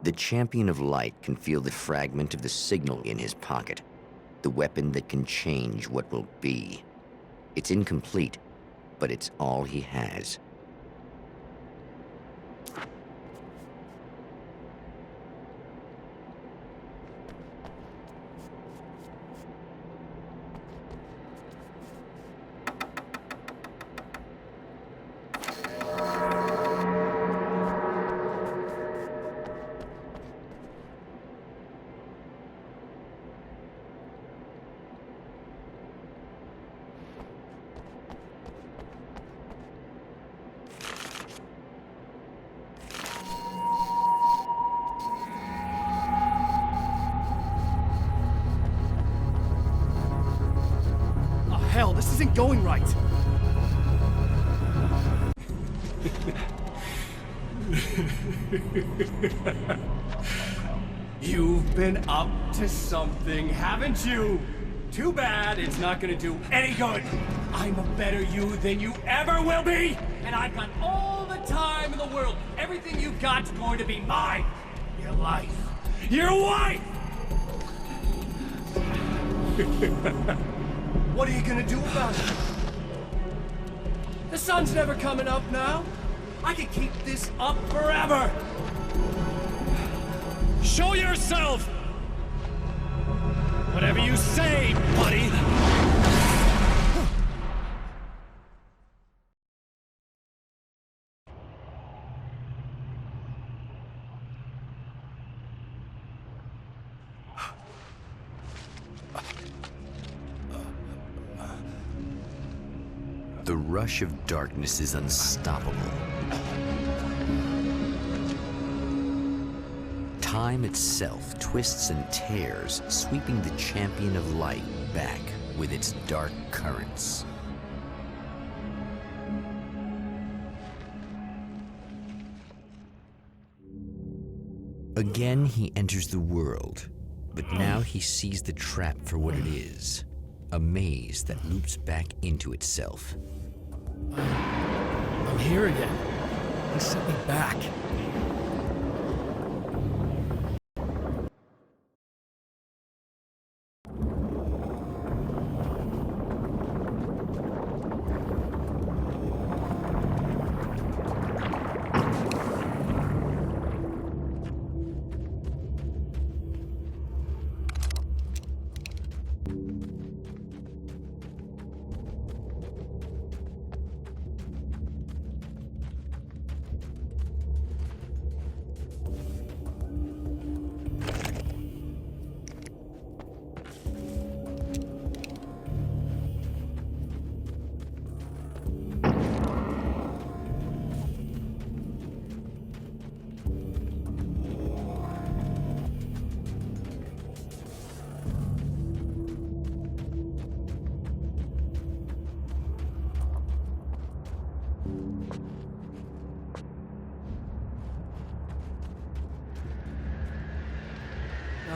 [SPEAKER 1] The Champion of Light can feel the fragment of the signal in his pocket, the weapon that can change what will be. It's incomplete, but it's all he has.
[SPEAKER 2] Hell, this isn't going right.
[SPEAKER 10] You've been up to something, haven't you? Too bad it's not gonna do any good. I'm a better you than you ever will be, and I've got all the time in the world. Everything you've got's going to be mine. Your life. Your wife! What are you gonna do about it? The sun's never coming up now. I can keep this up forever. Show yourself! Whatever you say, buddy!
[SPEAKER 1] The rush of darkness is unstoppable. Time itself twists and tears, sweeping the Champion of Light back with its dark currents. Again, he enters the world, but now he sees the trap for what it is. A maze that loops back into itself.
[SPEAKER 2] I'm here again. He sent me back.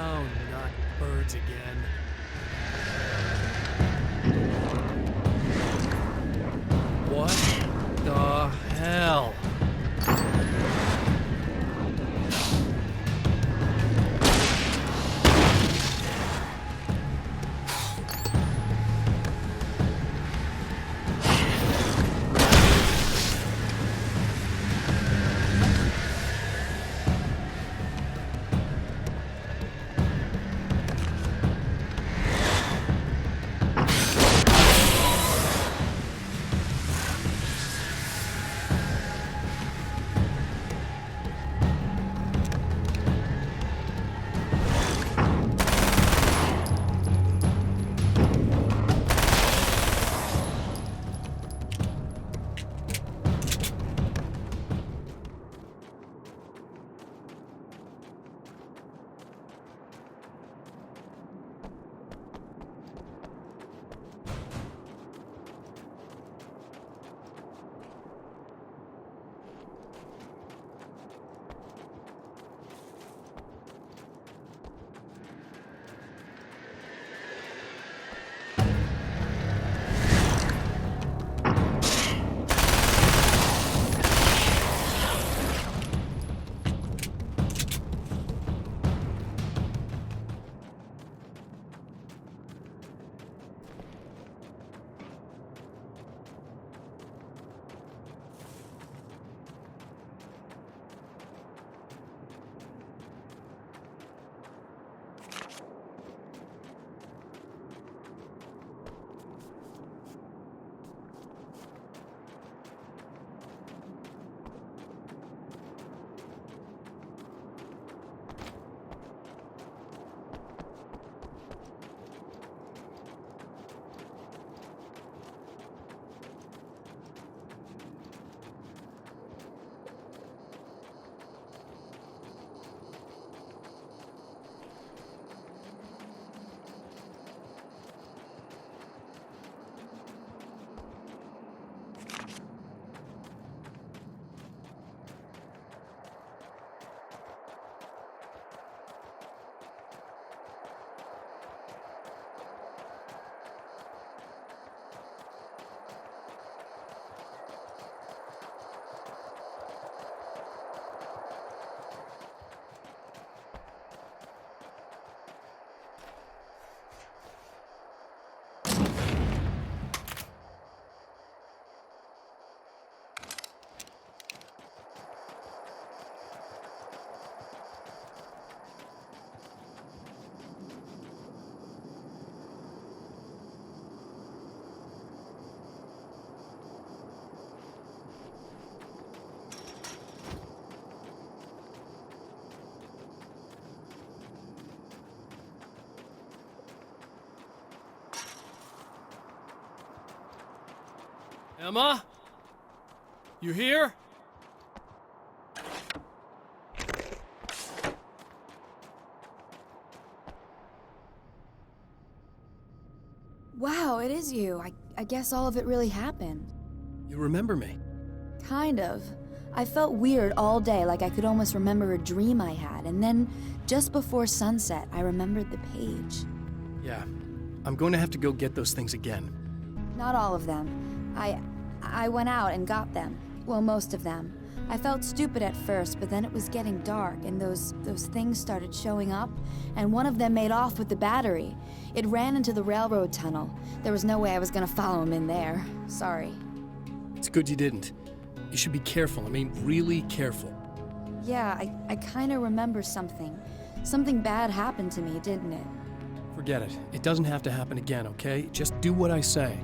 [SPEAKER 2] Oh, not birds again. What the hell? Emma? You here?
[SPEAKER 4] Wow, it is you. I guess all of it really happened.
[SPEAKER 2] You remember me?
[SPEAKER 4] Kind of. I felt weird all day, like I could almost remember a dream I had, and then, just before sunset, I remembered the page.
[SPEAKER 2] Yeah. I'm going to have to go get those things again.
[SPEAKER 4] Not all of them. I went out and got them. Well, most of them. I felt stupid at first, but then it was getting dark, and those things started showing up, and one of them made off with the battery. It ran into the railroad tunnel. There was no way I was gonna follow him in there. Sorry.
[SPEAKER 2] It's good you didn't. You should be careful. I mean, really careful.
[SPEAKER 4] Yeah, I kinda remember something. Something bad happened to me, didn't it?
[SPEAKER 2] Forget it. It doesn't have to happen again, okay? Just do what I say.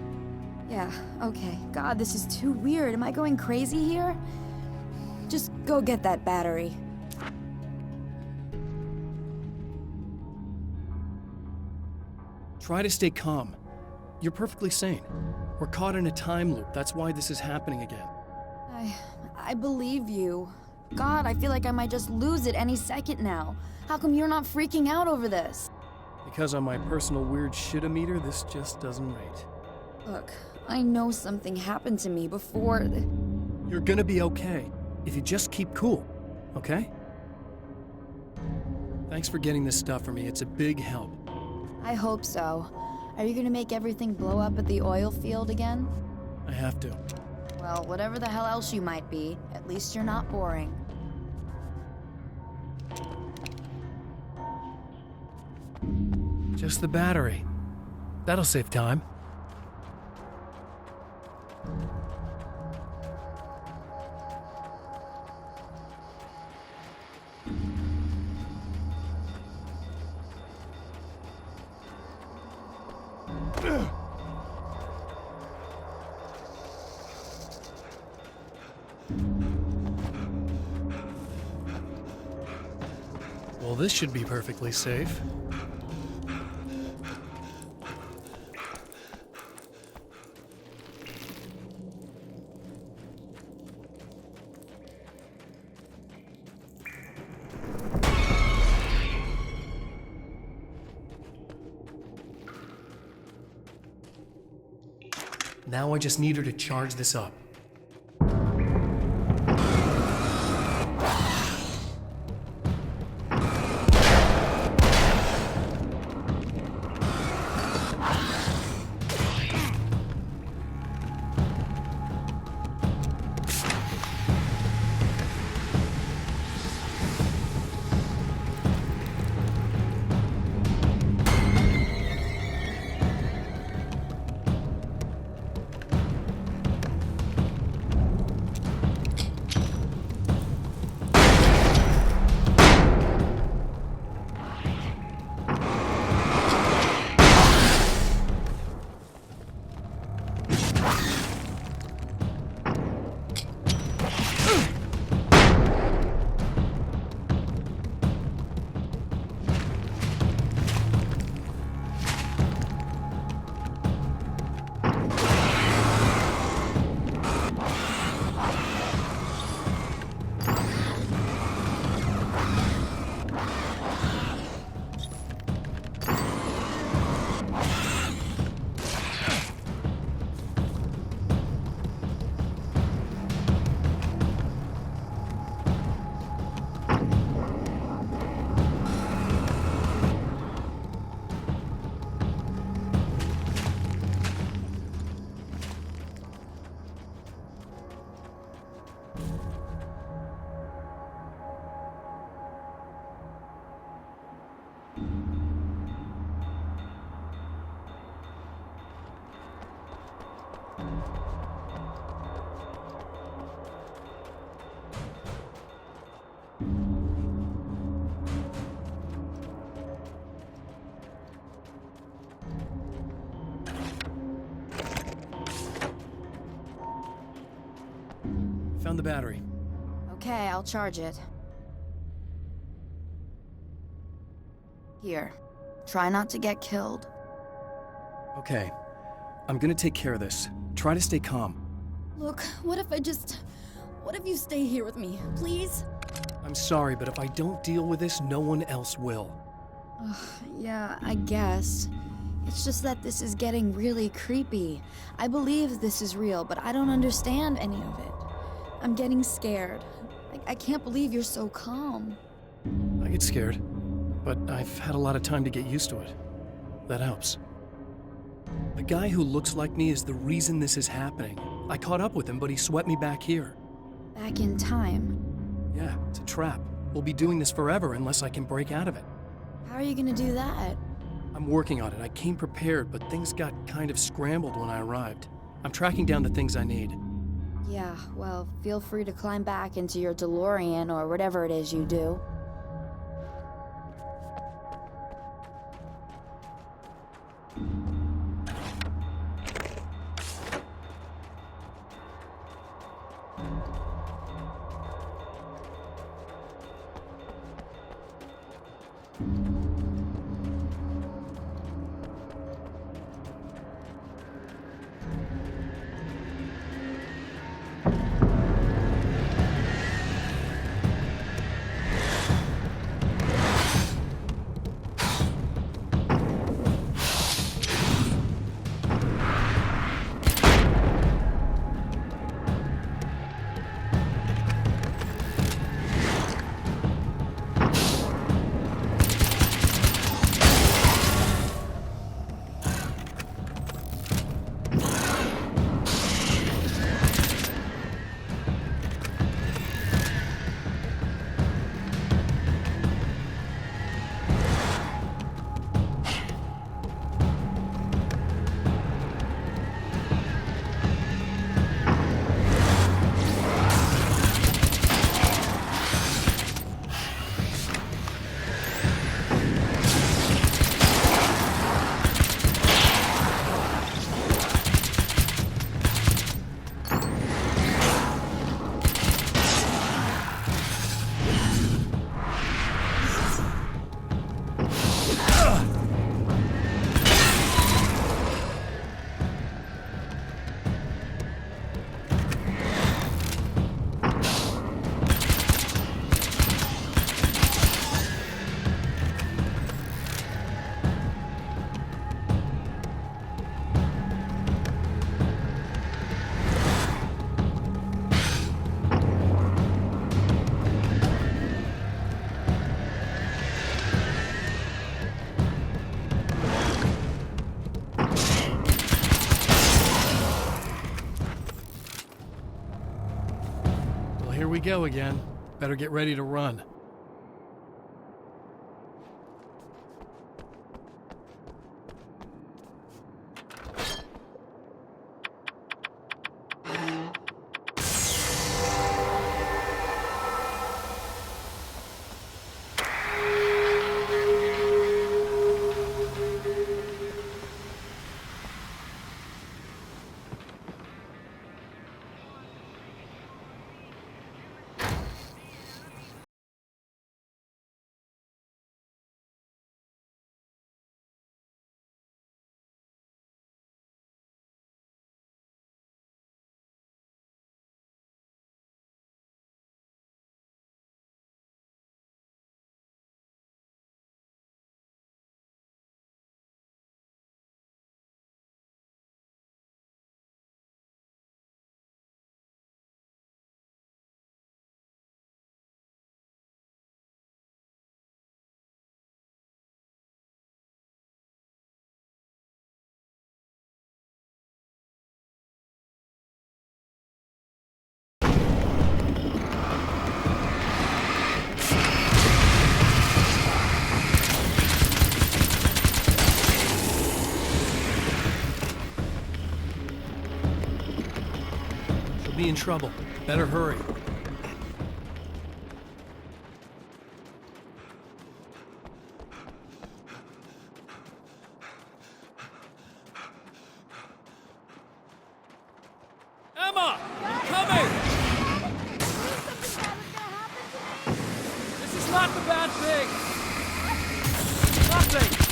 [SPEAKER 4] Yeah, okay. God, this is too weird. Am I going crazy here? Just go get that battery.
[SPEAKER 2] Try to stay calm. You're perfectly sane. We're caught in a time loop. That's why this is happening again.
[SPEAKER 4] I believe you. God, I feel like I might just lose it any second now. How come you're not freaking out over this?
[SPEAKER 2] Because on my personal weird shit-o-meter, this just doesn't rate.
[SPEAKER 4] Look, I know something happened to me before.
[SPEAKER 2] You're gonna be okay, if you just keep cool, okay? Thanks for getting this stuff for me. It's a big help.
[SPEAKER 4] I hope so. Are you gonna make everything blow up at the oil field again?
[SPEAKER 2] I have to.
[SPEAKER 4] Well, whatever the hell else you might be, at least you're not boring.
[SPEAKER 2] Just the battery. That'll save time. Well, this should be perfectly safe. Now I just need her to charge this up. Found the battery.
[SPEAKER 4] Okay, I'll charge it. Here. Try not to get killed.
[SPEAKER 2] Okay. I'm gonna take care of this. Try to stay calm.
[SPEAKER 4] Look, what if you stay here with me, please?
[SPEAKER 2] I'm sorry, but if I don't deal with this, no one else will.
[SPEAKER 4] Yeah, I guess. It's just that this is getting really creepy. I believe this is real, but I don't understand any of it. I'm getting scared. I can't believe you're so calm.
[SPEAKER 2] I get scared, but I've had a lot of time to get used to it. That helps. The guy who looks like me is the reason this is happening. I caught up with him, but he swept me back here.
[SPEAKER 4] Back in time.
[SPEAKER 2] Yeah, it's a trap. We'll be doing this forever unless I can break out of it.
[SPEAKER 4] How are you gonna do that?
[SPEAKER 2] I'm working on it. I came prepared, but things got kind of scrambled when I arrived. I'm tracking down the things I need.
[SPEAKER 4] Yeah, well, feel free to climb back into your DeLorean or whatever it is you do.
[SPEAKER 2] Here we go again. Better get ready to run. Be in trouble. Better hurry. Emma! I'm coming! This is not the bad thing! Nothing!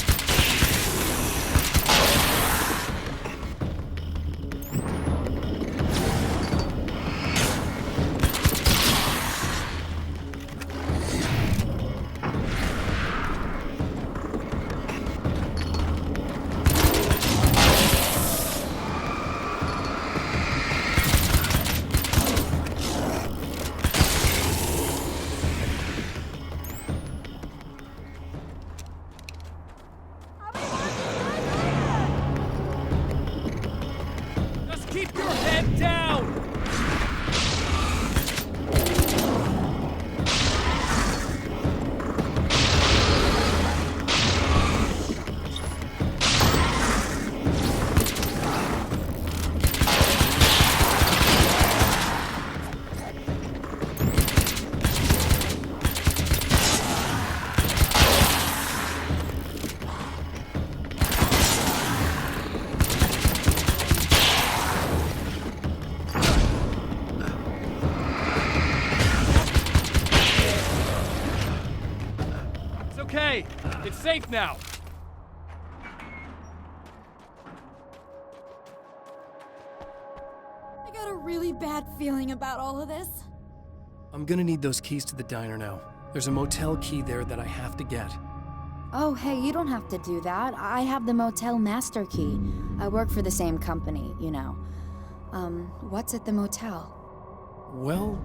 [SPEAKER 2] okay. It's safe now.
[SPEAKER 4] I got a really bad feeling about all of this.
[SPEAKER 2] I'm gonna need those keys to the diner now. There's a motel key there that I have to get.
[SPEAKER 4] Oh, hey, you don't have to do that. I have the motel master key. I work for the same company, you know. What's at the motel?
[SPEAKER 2] Well,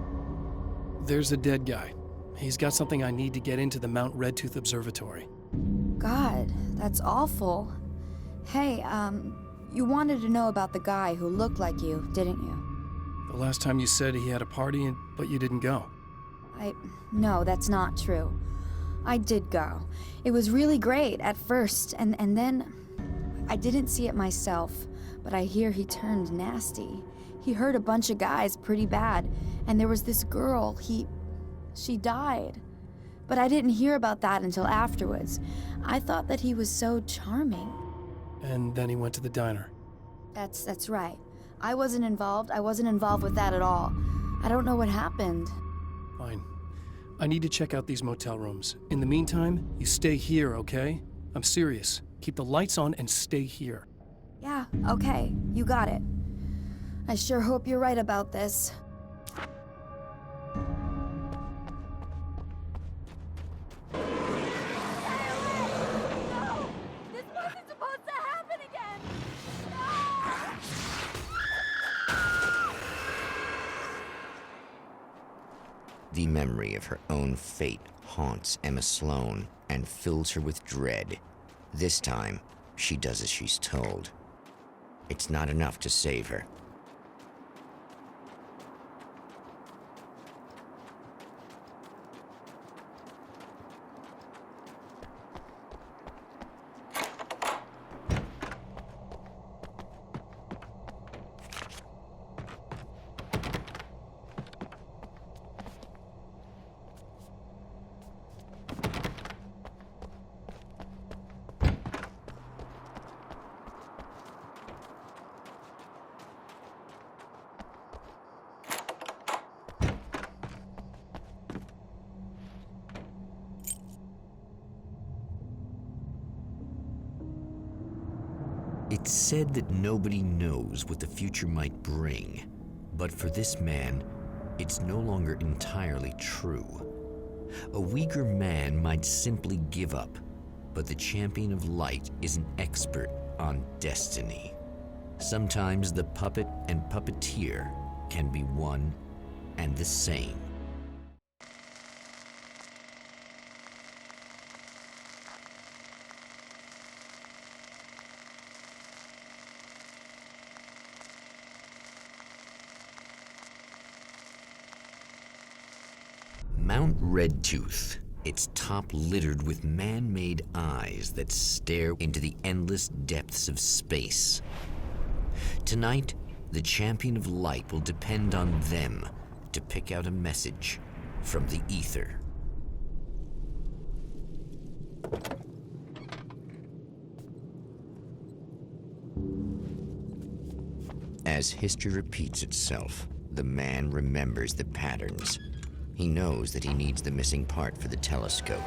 [SPEAKER 2] there's a dead guy. He's got something I need to get into the Mount Redtooth Observatory.
[SPEAKER 4] God, that's awful. Hey, you wanted to know about the guy who looked like you, didn't you?
[SPEAKER 2] The last time you said he had a party, but you didn't go.
[SPEAKER 4] No, that's not true. I did go. It was really great at first, and then I didn't see it myself, but I hear he turned nasty. He hurt a bunch of guys pretty bad, and there was this girl, she died. But I didn't hear about that until afterwards. I thought that he was so charming.
[SPEAKER 2] And then he went to the diner.
[SPEAKER 4] That's right. I wasn't involved. I wasn't involved with that at all. I don't know what happened.
[SPEAKER 2] Fine. I need to check out these motel rooms. In the meantime, you stay here, okay? I'm serious. Keep the lights on and stay here.
[SPEAKER 4] Yeah, okay. You got it. I sure hope you're right about this.
[SPEAKER 1] The memory of her own fate haunts Emma Sloan and fills her with dread. This time, she does as she's told. It's not enough to save her. It's said that nobody knows what the future might bring, but for this man, it's no longer entirely true. A weaker man might simply give up, but the champion of light is an expert on destiny. Sometimes the puppet and puppeteer can be one and the same. Mount Redtooth, its top littered with man-made eyes that stare into the endless depths of space. Tonight, the champion of light will depend on them to pick out a message from the ether. As history repeats itself, the man remembers the patterns. He knows that he needs the missing part for the telescope.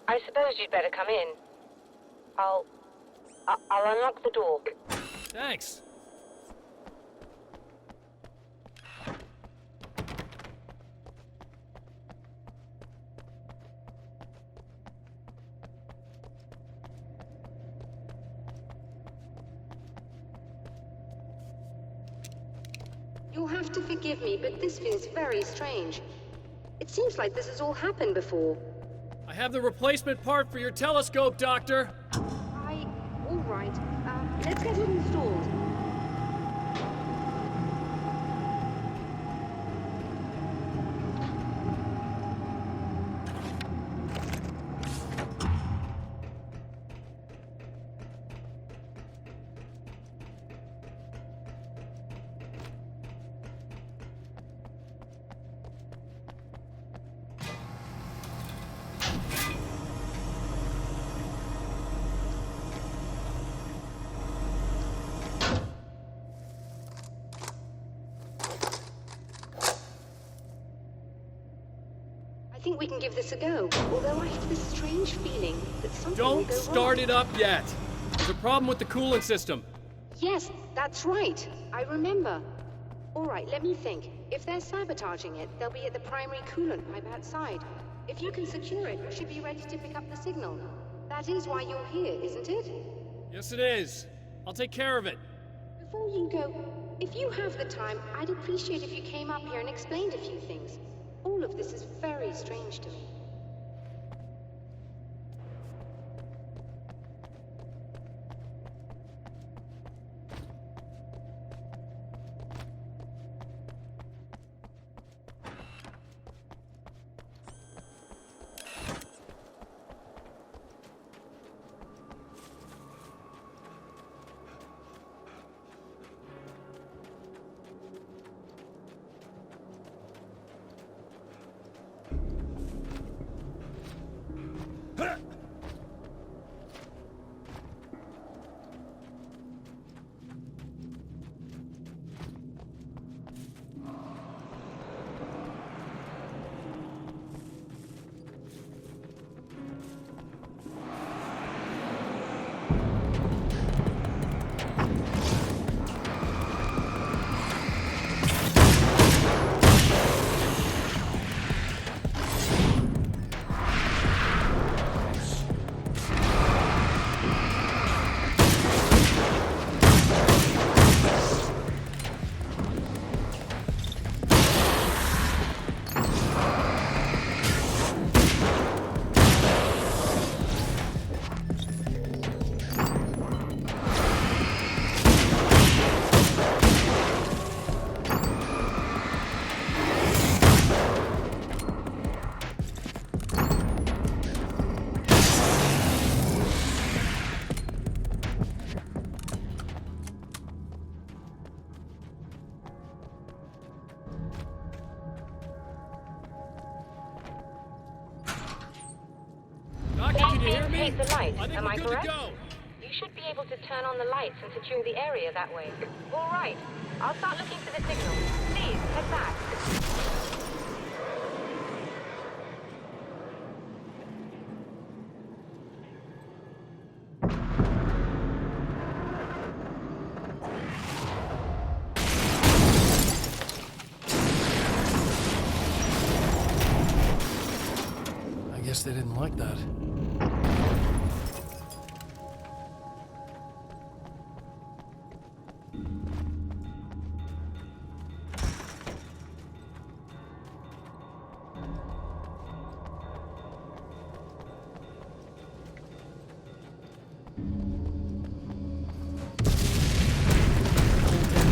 [SPEAKER 6] I suppose you'd better come in. I'll unlock the door.
[SPEAKER 2] Thanks.
[SPEAKER 7] You'll have to forgive me, but this feels very strange. It seems like this has all happened before.
[SPEAKER 2] I have the replacement part for your telescope, Doctor.
[SPEAKER 7] All right. Let's get it installed. I think we can give this a go, although I have this strange feeling that something will
[SPEAKER 2] Don't
[SPEAKER 7] go
[SPEAKER 2] start
[SPEAKER 7] wrong.
[SPEAKER 2] it up yet. There's a problem with the coolant system.
[SPEAKER 7] Yes, that's right. I remember. All right, let me think. If they're sabotaging it, they'll be at the primary coolant pipe outside. If you can secure it, we should be ready to pick up the signal. That is why you're here, isn't it?
[SPEAKER 2] Yes, it is. I'll take care of it.
[SPEAKER 7] Before you go, if you have the time, I'd appreciate if you came up here and explained a few things. All of this is very strange to me.
[SPEAKER 6] Take the lights,
[SPEAKER 2] I think
[SPEAKER 6] am
[SPEAKER 2] we're
[SPEAKER 6] I
[SPEAKER 2] good
[SPEAKER 6] correct?
[SPEAKER 2] to go.
[SPEAKER 6] You should be able to turn on the lights and secure the area that way. All right, I'll start looking for the signal. Please, head back.
[SPEAKER 2] I guess they didn't like that.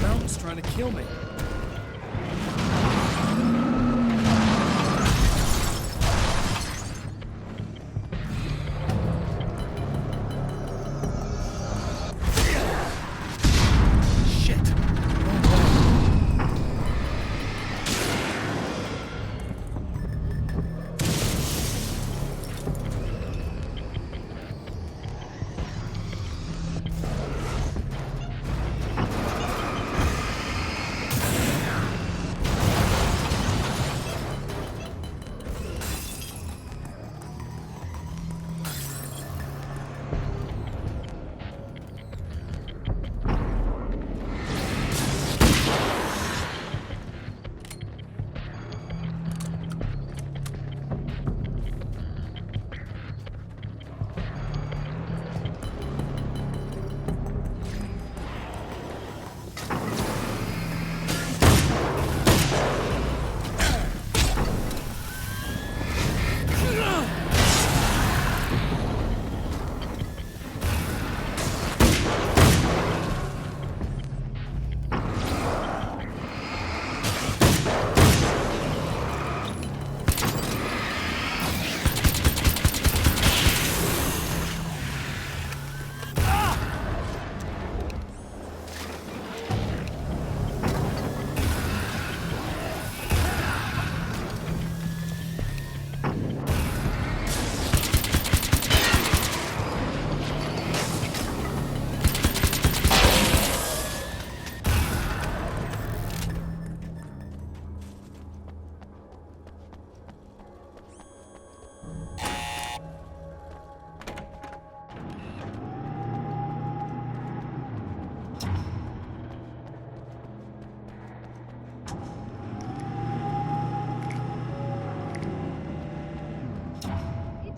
[SPEAKER 2] Mountain's trying to kill me.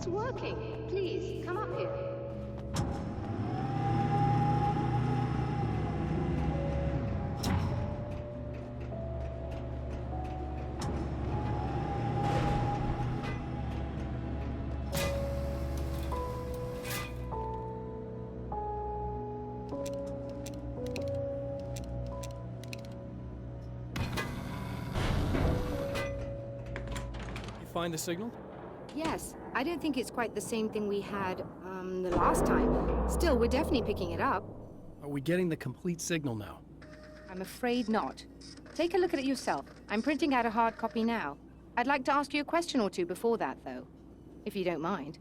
[SPEAKER 7] It's working. Please, come up here.
[SPEAKER 2] Find the signal?
[SPEAKER 8] Yes, I don't think it's quite the same thing we had, the last time. Still, we're definitely picking it up.
[SPEAKER 2] Are we getting the complete signal now?
[SPEAKER 8] I'm afraid not. Take a look at it yourself. I'm printing out a hard copy now. I'd like to ask you a question or two before that, though, if you don't mind.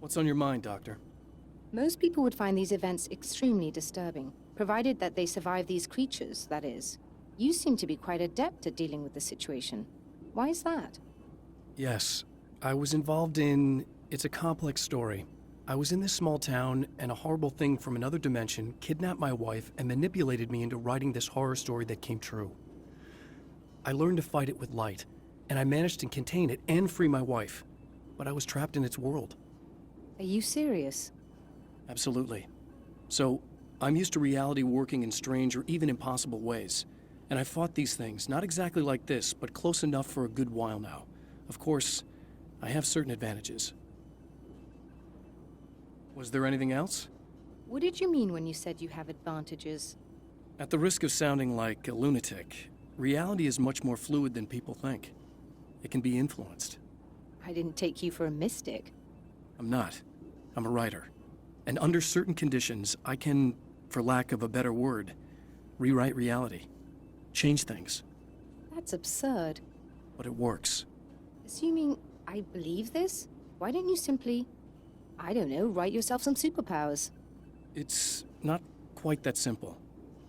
[SPEAKER 2] What's on your mind, Doctor?
[SPEAKER 8] Most people would find these events extremely disturbing, provided that they survive these creatures, that is. You seem to be quite adept at dealing with the situation. Why is that?
[SPEAKER 2] Yes, I was involved in... It's a complex story. I was in this small town, and a horrible thing from another dimension kidnapped my wife and manipulated me into writing this horror story that came true. I learned to fight it with light, and I managed to contain it and free my wife. But I was trapped in its world.
[SPEAKER 8] Are you serious?
[SPEAKER 2] Absolutely. So, I'm used to reality working in strange or even impossible ways. And I fought these things, not exactly like this, but close enough for a good while now. Of course, I have certain advantages. Was there anything else?
[SPEAKER 8] What did you mean when you said you have advantages?
[SPEAKER 2] At the risk of sounding like a lunatic, reality is much more fluid than people think. It can be influenced.
[SPEAKER 8] I didn't take you for a mystic.
[SPEAKER 2] I'm not. I'm a writer. And under certain conditions, I can, for lack of a better word, rewrite reality. Change things.
[SPEAKER 8] That's absurd.
[SPEAKER 2] But it works.
[SPEAKER 8] Assuming I believe this, why don't you simply, I don't know, write yourself some superpowers?
[SPEAKER 2] It's not quite that simple.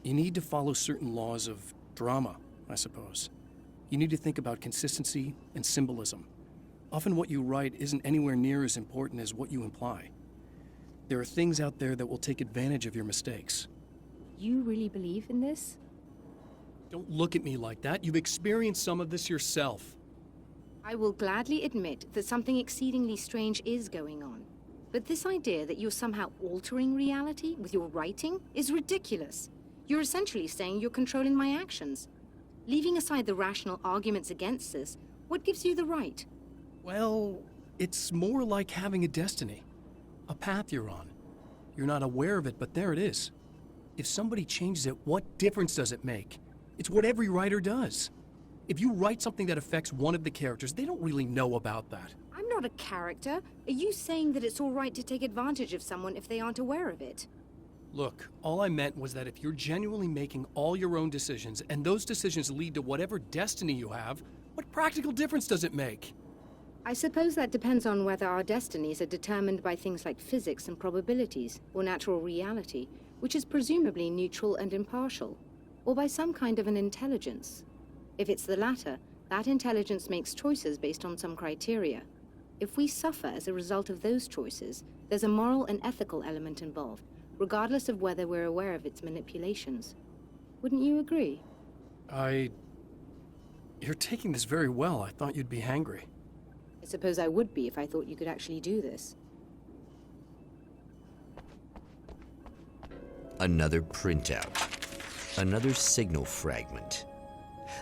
[SPEAKER 2] You need to follow certain laws of drama, I suppose. You need to think about consistency and symbolism. Often what you write isn't anywhere near as important as what you imply. There are things out there that will take advantage of your mistakes.
[SPEAKER 8] You really believe in this?
[SPEAKER 2] Don't look at me like that. You've experienced some of this yourself.
[SPEAKER 8] I will gladly admit that something exceedingly strange is going on. But this idea that you're somehow altering reality with your writing is ridiculous. You're essentially saying you're controlling my actions. Leaving aside the rational arguments against this, what gives you the right?
[SPEAKER 2] Well, it's more like having a destiny. A path you're on. You're not aware of it, but there it is. If somebody changes it, what difference does it make? It's what every writer does. If you write something that affects one of the characters, they don't really know about that.
[SPEAKER 8] I'm not a character. Are you saying that it's all right to take advantage of someone if they aren't aware of it?
[SPEAKER 2] Look, all I meant was that if you're genuinely making all your own decisions, and those decisions lead to whatever destiny you have, what practical difference does it make?
[SPEAKER 8] I suppose that depends on whether our destinies are determined by things like physics and probabilities, or natural reality, which is presumably neutral and impartial, or by some kind of an intelligence. If it's the latter, that intelligence makes choices based on some criteria. If we suffer as a result of those choices, there's a moral and ethical element involved, regardless of whether we're aware of its manipulations. Wouldn't you agree?
[SPEAKER 2] You're taking this very well. I thought you'd be hangry.
[SPEAKER 8] I suppose I would be if I thought you could actually do this.
[SPEAKER 1] Another printout. Another signal fragment.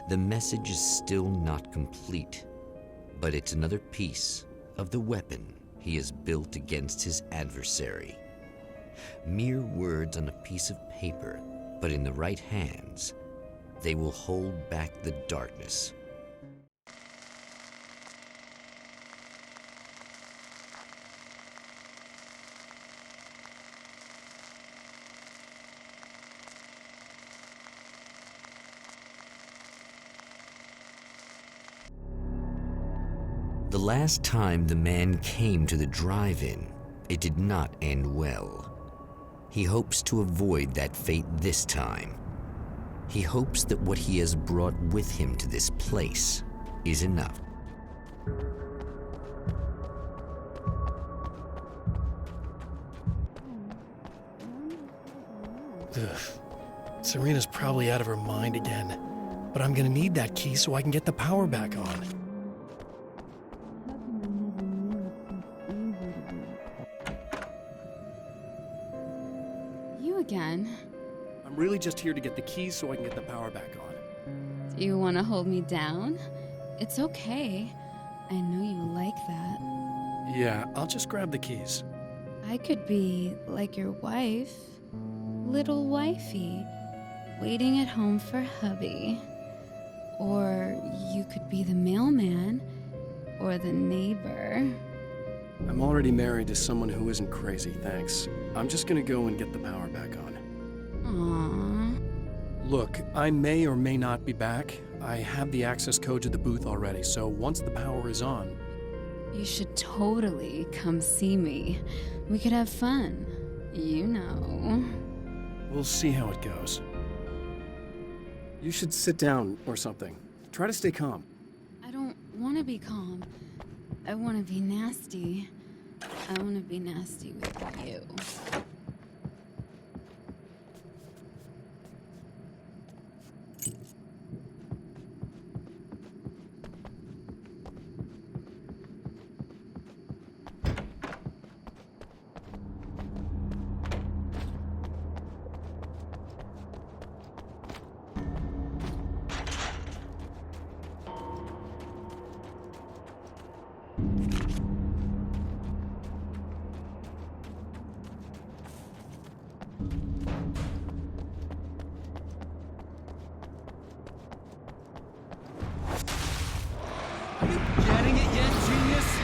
[SPEAKER 1] The message is still not complete, but it's another piece of the weapon he has built against his adversary. Mere words on a piece of paper, but in the right hands, they will hold back the darkness. The last time the man came to the drive-in, it did not end well. He hopes to avoid that fate this time. He hopes that what he has brought with him to this place is enough.
[SPEAKER 2] Ugh. Serena's probably out of her mind again, but I'm gonna need that key so I can get the power back on.
[SPEAKER 11] again.
[SPEAKER 2] I'm really just here to get the keys so I can get the power back on.
[SPEAKER 11] Do you want to hold me down? It's okay. I know you like that.
[SPEAKER 2] Yeah, I'll just grab the keys.
[SPEAKER 11] I could be like your wife, little wifey, waiting at home for hubby. Or you could be the mailman, or the neighbor.
[SPEAKER 2] I'm already married to someone who isn't crazy, thanks. I'm just gonna go and get the power back on.
[SPEAKER 11] Aww.
[SPEAKER 2] Look, I may or may not be back. I have the access code to the booth already, so once the power is on...
[SPEAKER 11] You should totally come see me. We could have fun. You know.
[SPEAKER 2] We'll see how it goes. You should sit down or something. Try to stay calm.
[SPEAKER 11] I don't want to be calm. I want to be nasty. I want to be nasty with you.
[SPEAKER 10] Are you getting it yet, genius?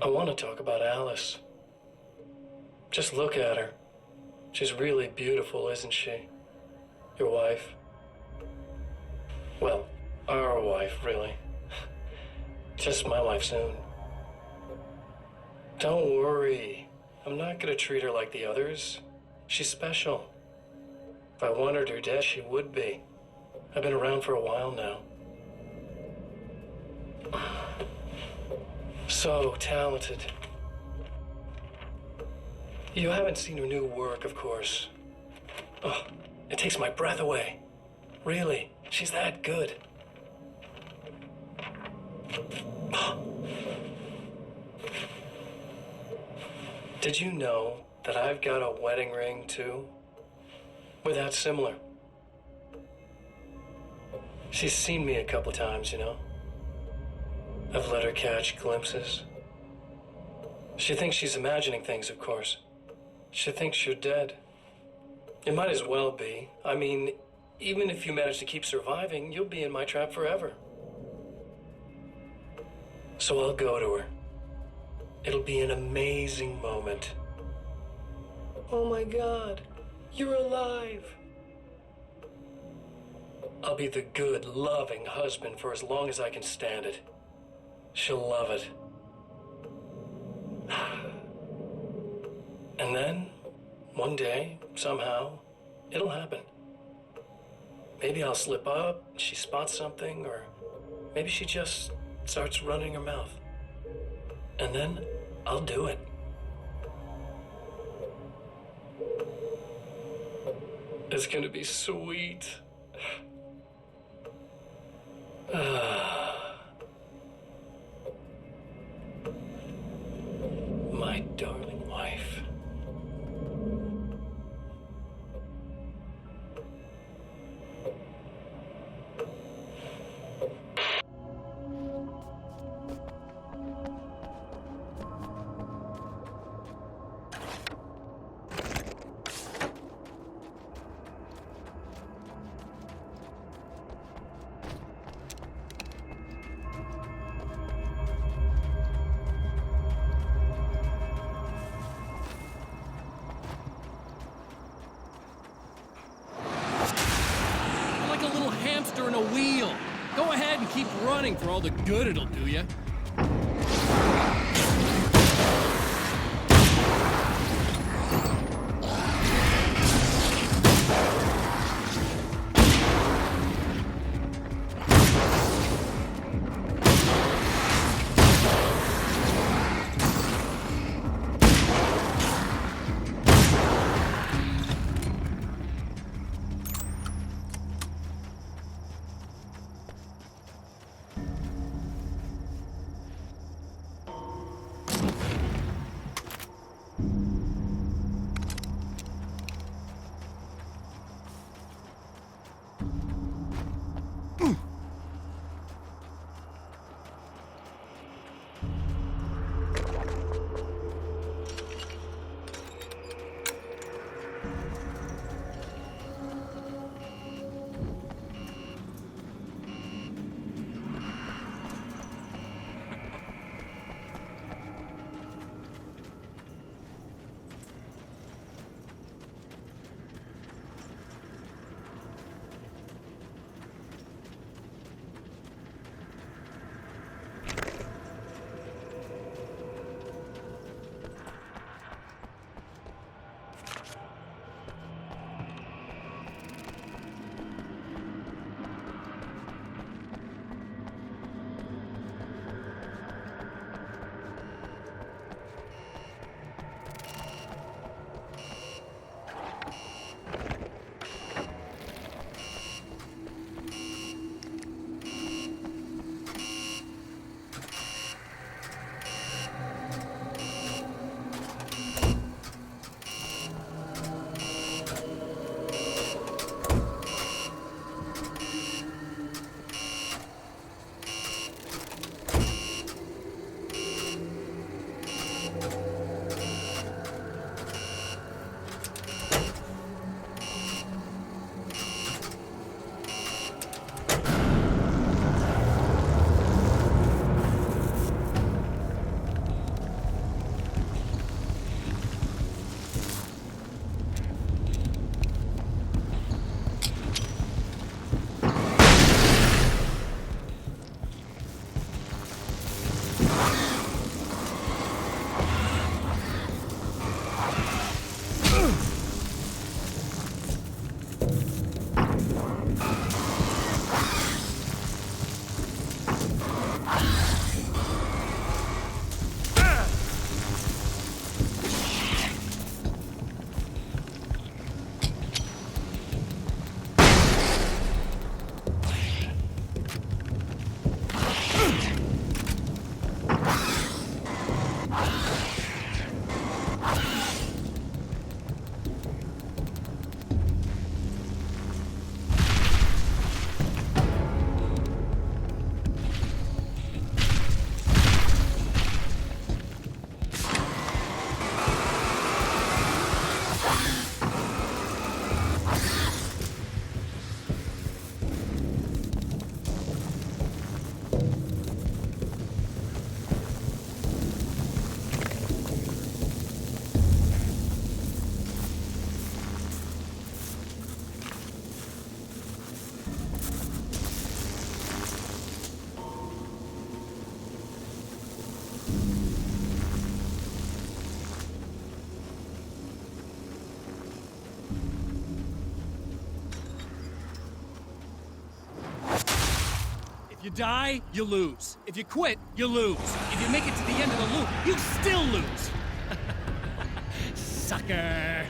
[SPEAKER 3] I want to talk about Alice. Just look at her. She's really beautiful, isn't she? Your wife. Well, our wife, really. Just my wife soon. Don't worry. I'm not gonna treat her like the others. She's special. If I wanted her dead, she would be. I've been around for a while now. So talented. You haven't seen her new work, of course. Oh, it takes my breath away. Really, she's that good. Did you know that I've got a wedding ring, too? We're that similar. She's seen me a couple times, you know. I've let her catch glimpses. She thinks she's imagining things, of course. She thinks you're dead. It might as well be. I mean, even if you manage to keep surviving, you'll be in my trap forever. So I'll go to her. It'll be an amazing moment. Oh my God, you're alive. I'll be the good, loving husband for as long as I can stand it. She'll love it. And then, one day, somehow, it'll happen. Maybe I'll slip up, she spots something, or maybe she just starts running her mouth. And then I'll do it. It's gonna be sweet. My darling wife.
[SPEAKER 2] Like a little hamster in a wheel. Go ahead and keep running for all the good it'll do you.
[SPEAKER 10] If you die, you lose. If you quit, you lose. If you make it to the end of the loop, you still lose. Sucker.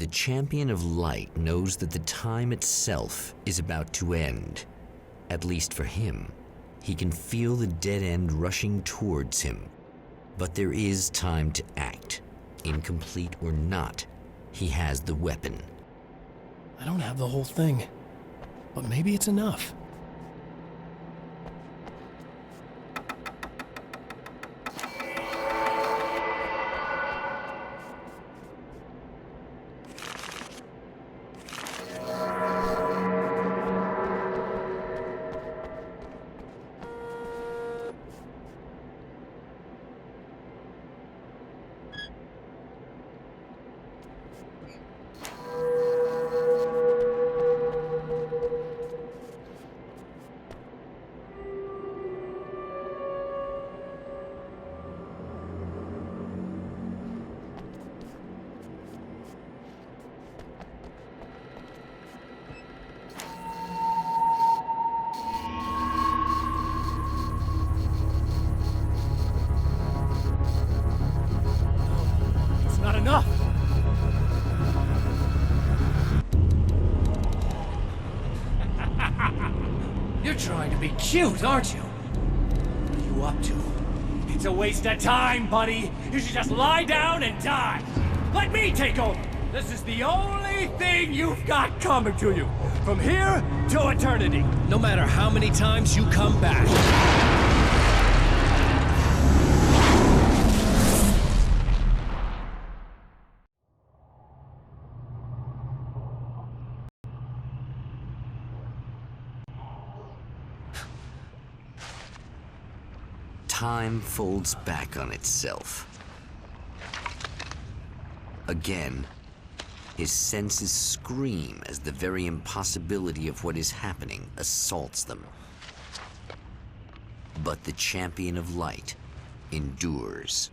[SPEAKER 1] The champion of light knows that the time itself is about to end. At least for him. He can feel the dead end rushing towards him. But there is time to act. Incomplete or not, he has the weapon.
[SPEAKER 2] I don't have the whole thing, but maybe it's enough. Not enough!
[SPEAKER 10] You're trying to be cute, aren't you? What are you up to? It's a waste of time, buddy. You should just lie down and die. Let me take over. This is the only thing you've got coming to you. From here to eternity.
[SPEAKER 2] No matter how many times you come back.
[SPEAKER 1] Time folds back on itself. Again, his senses scream as the very impossibility of what is happening assaults them. But the champion of light endures.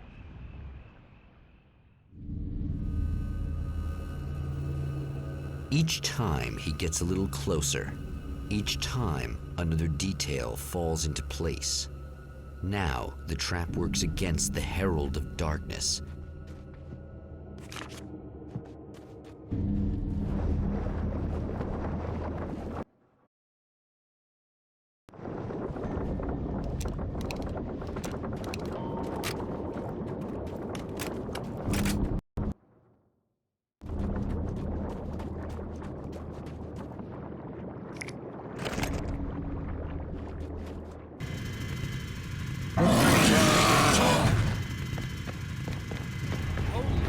[SPEAKER 1] Each time he gets a little closer, each time another detail falls into place. Now, the trap works against the Herald of Darkness.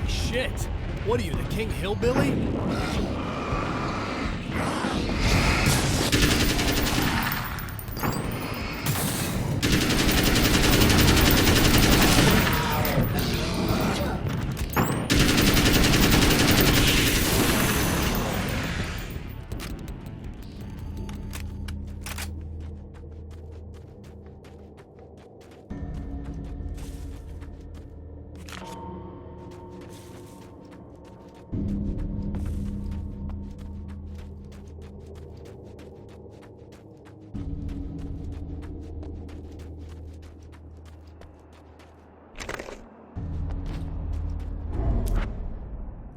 [SPEAKER 2] Shit! What are you, the King Hillbilly?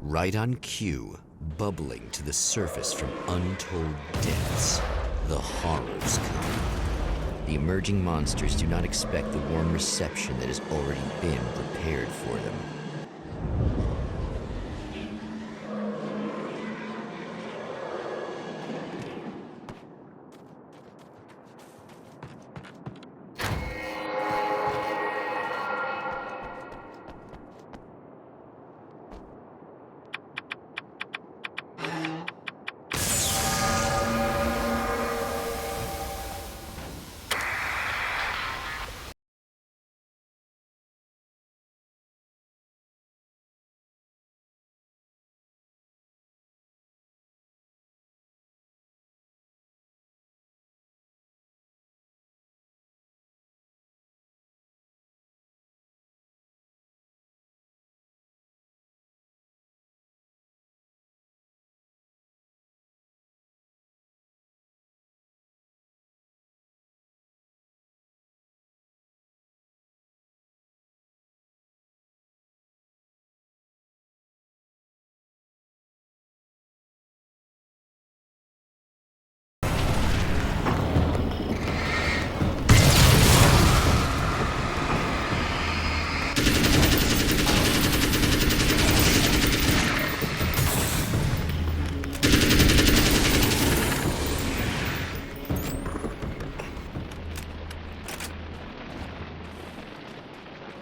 [SPEAKER 2] Right on cue, bubbling to the surface from untold depths, the horrors come. The emerging monsters do not expect the warm reception that has already been prepared for them.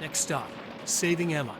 [SPEAKER 2] Next stop, saving Emma.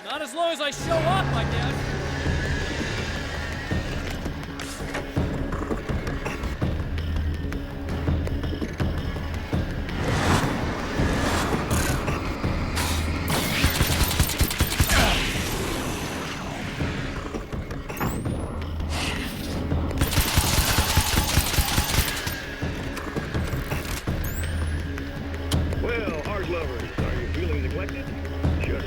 [SPEAKER 10] Not as long as I show up, I guess.
[SPEAKER 5] bird lovers, are you feeling neglected? Just...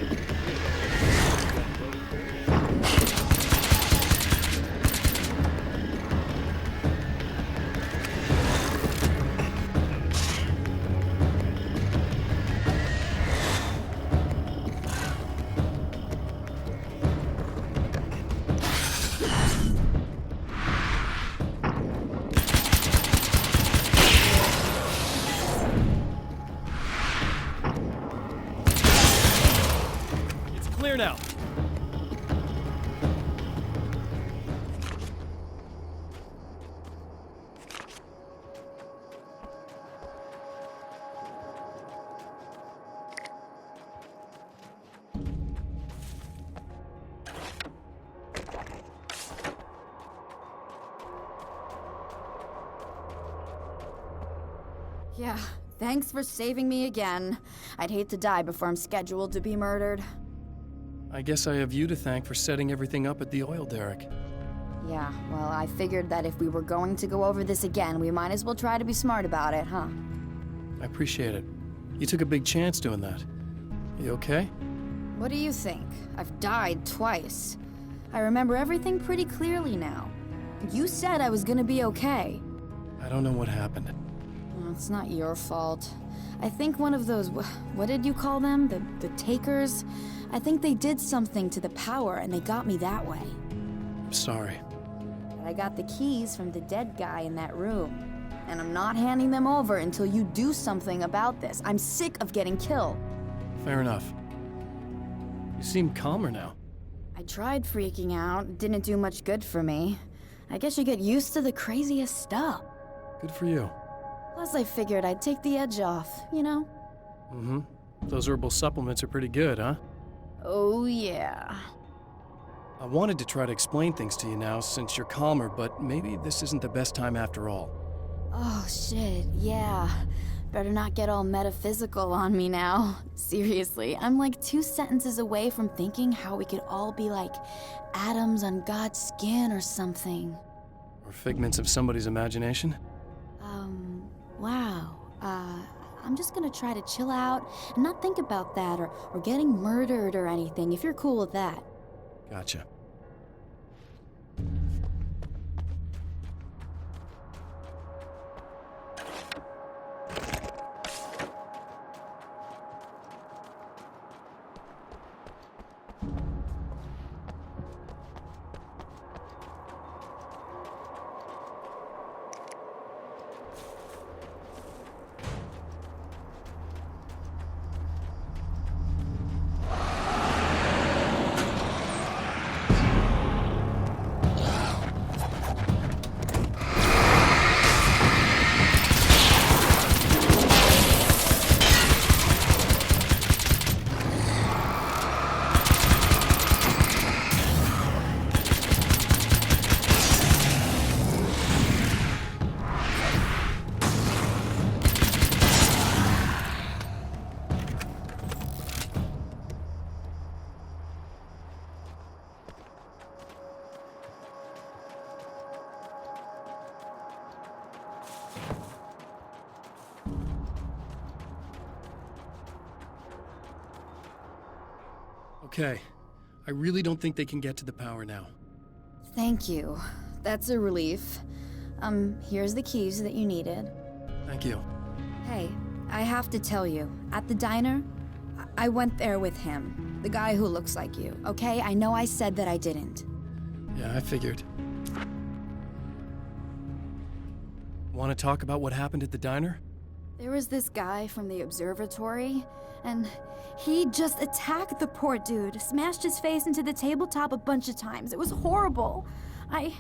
[SPEAKER 2] Clear now.
[SPEAKER 4] Yeah, thanks for saving me again. I'd hate to die before I'm scheduled to be murdered.
[SPEAKER 2] I guess I have you to thank for setting everything up at the oil derrick.
[SPEAKER 4] Yeah, well, I figured that if we were going to go over this again, we might as well try to be smart about it, huh?
[SPEAKER 2] I appreciate it. You took a big chance doing that. You okay?
[SPEAKER 4] What do you think? I've died twice. I remember everything pretty clearly now. You said I was gonna be okay.
[SPEAKER 2] I don't know what happened.
[SPEAKER 4] Well, it's not your fault. I think one of those, what did you call them? The takers? I think they did something to the power and they got me that way.
[SPEAKER 2] I'm sorry.
[SPEAKER 4] But I got the keys from the dead guy in that room. And I'm not handing them over until you do something about this. I'm sick of getting killed.
[SPEAKER 2] Fair enough. You seem calmer now.
[SPEAKER 4] I tried freaking out. It didn't do much good for me. I guess you get used to the craziest stuff.
[SPEAKER 2] Good for you.
[SPEAKER 4] Plus I figured I'd take the edge off, you know?
[SPEAKER 2] Mm-hmm. Those herbal supplements are pretty good, huh?
[SPEAKER 4] Oh, yeah.
[SPEAKER 2] I wanted to try to explain things to you now since you're calmer, but maybe this isn't the best time after all.
[SPEAKER 4] Oh, shit, yeah. Better not get all metaphysical on me now. Seriously, I'm like 2 sentences away from thinking how we could all be like atoms on God's skin or something.
[SPEAKER 2] Or figments of somebody's imagination?
[SPEAKER 4] Wow. I'm just gonna try to chill out and not think about that or getting murdered or anything, if you're cool with that.
[SPEAKER 2] Gotcha. Okay. I really don't think they can get to the power now.
[SPEAKER 4] Thank you. That's a relief. Here's the keys that you needed.
[SPEAKER 2] Thank you.
[SPEAKER 4] Hey, I have to tell you, at the diner, I went there with him. The guy who looks like you, okay? I know I said that I didn't.
[SPEAKER 2] Yeah, I figured. Want to talk about what happened at the diner?
[SPEAKER 4] There was this guy from the observatory, and he just attacked the poor dude, smashed his face into the tabletop a bunch of times. It was horrible. I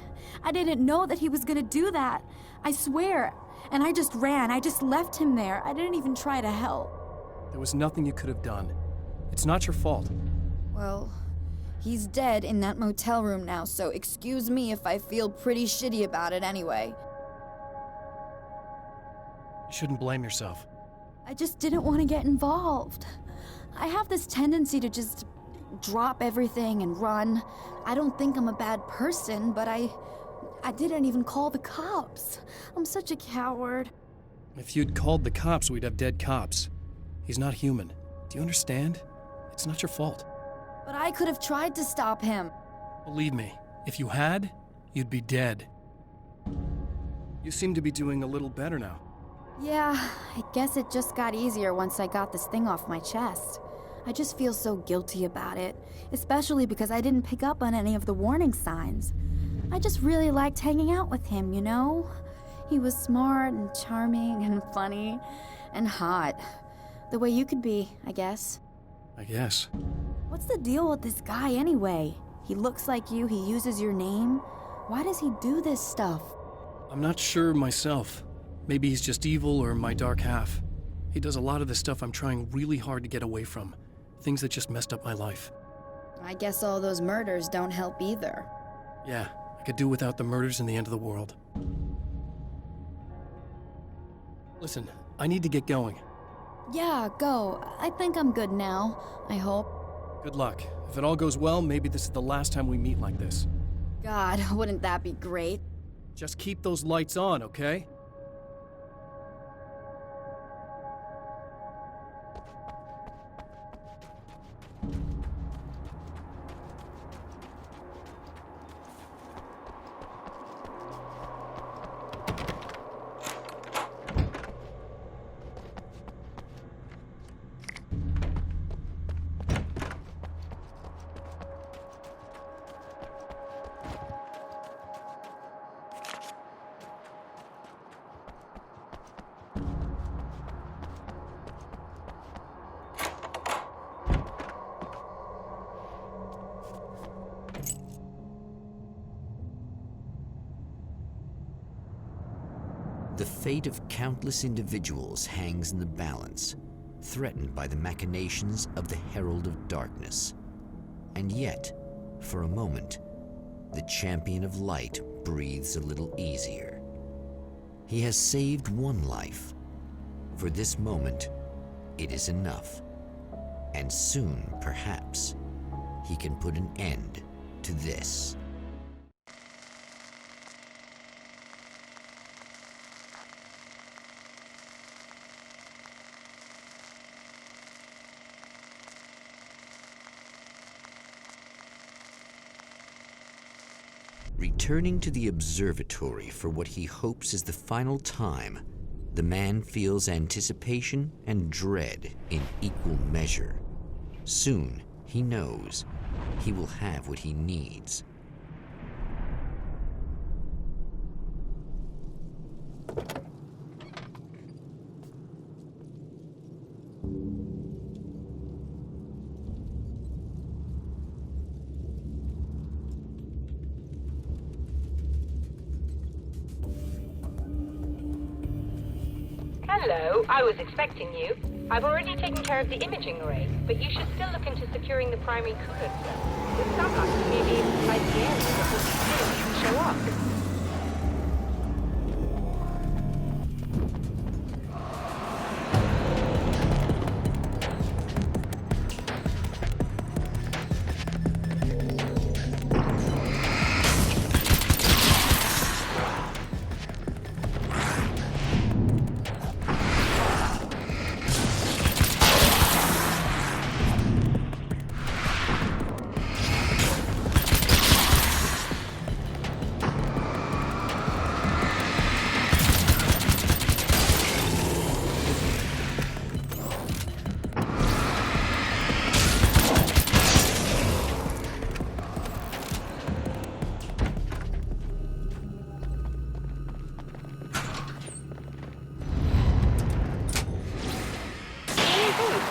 [SPEAKER 4] didn't know that he was gonna do that. I swear. And I just ran. I just left him there. I didn't even try to help.
[SPEAKER 2] There was nothing you could have done. It's not your fault.
[SPEAKER 4] Well, he's dead in that motel room now, so excuse me if I feel pretty shitty about it anyway.
[SPEAKER 2] You shouldn't blame yourself.
[SPEAKER 4] I just didn't want to get involved. I have this tendency to just drop everything and run. I don't think I'm a bad person, but I didn't even call the cops. I'm such a coward.
[SPEAKER 2] If you'd called the cops, we'd have dead cops. He's not human. Do you understand? It's not your fault.
[SPEAKER 4] But I could have tried to stop him.
[SPEAKER 2] Believe me, if you had, you'd be dead. You seem to be doing a little better now.
[SPEAKER 4] Yeah, I guess it just got easier once I got this thing off my chest. I just feel so guilty about it, especially because I didn't pick up on any of the warning signs. I just really liked hanging out with him, you know? He was smart and charming and funny and hot. The way you could be, I guess.
[SPEAKER 2] I guess.
[SPEAKER 4] What's the deal with this guy anyway? He looks like you, he uses your name. Why does he do this stuff?
[SPEAKER 2] I'm not sure myself. Maybe he's just evil or my dark half. He does a lot of the stuff I'm trying really hard to get away from. Things that just messed up my life.
[SPEAKER 4] I guess all those murders don't help either.
[SPEAKER 2] Yeah, I could do without the murders and the end of the world. Listen, I need to get going.
[SPEAKER 4] Yeah, go. I think I'm good now. I hope.
[SPEAKER 2] Good luck. If it all goes well, maybe this is the last time we meet like this.
[SPEAKER 4] God, wouldn't that be great?
[SPEAKER 2] Just keep those lights on, okay?
[SPEAKER 1] The fate of countless individuals hangs in the balance, threatened by the machinations of the Herald of Darkness. And yet, for a moment, the champion of light breathes a little easier. He has saved one life. For this moment, it is enough. And soon, perhaps, he can put an end to this. Returning to the observatory for what he hopes is the final time, the man feels anticipation and dread in equal measure. Soon, he knows, he will have what he needs.
[SPEAKER 6] Hello, I was expecting you. I've already taken care of the imaging array, but you should still look into securing the primary coolant cell. With some luck, you may be able to light the area before the signals show up.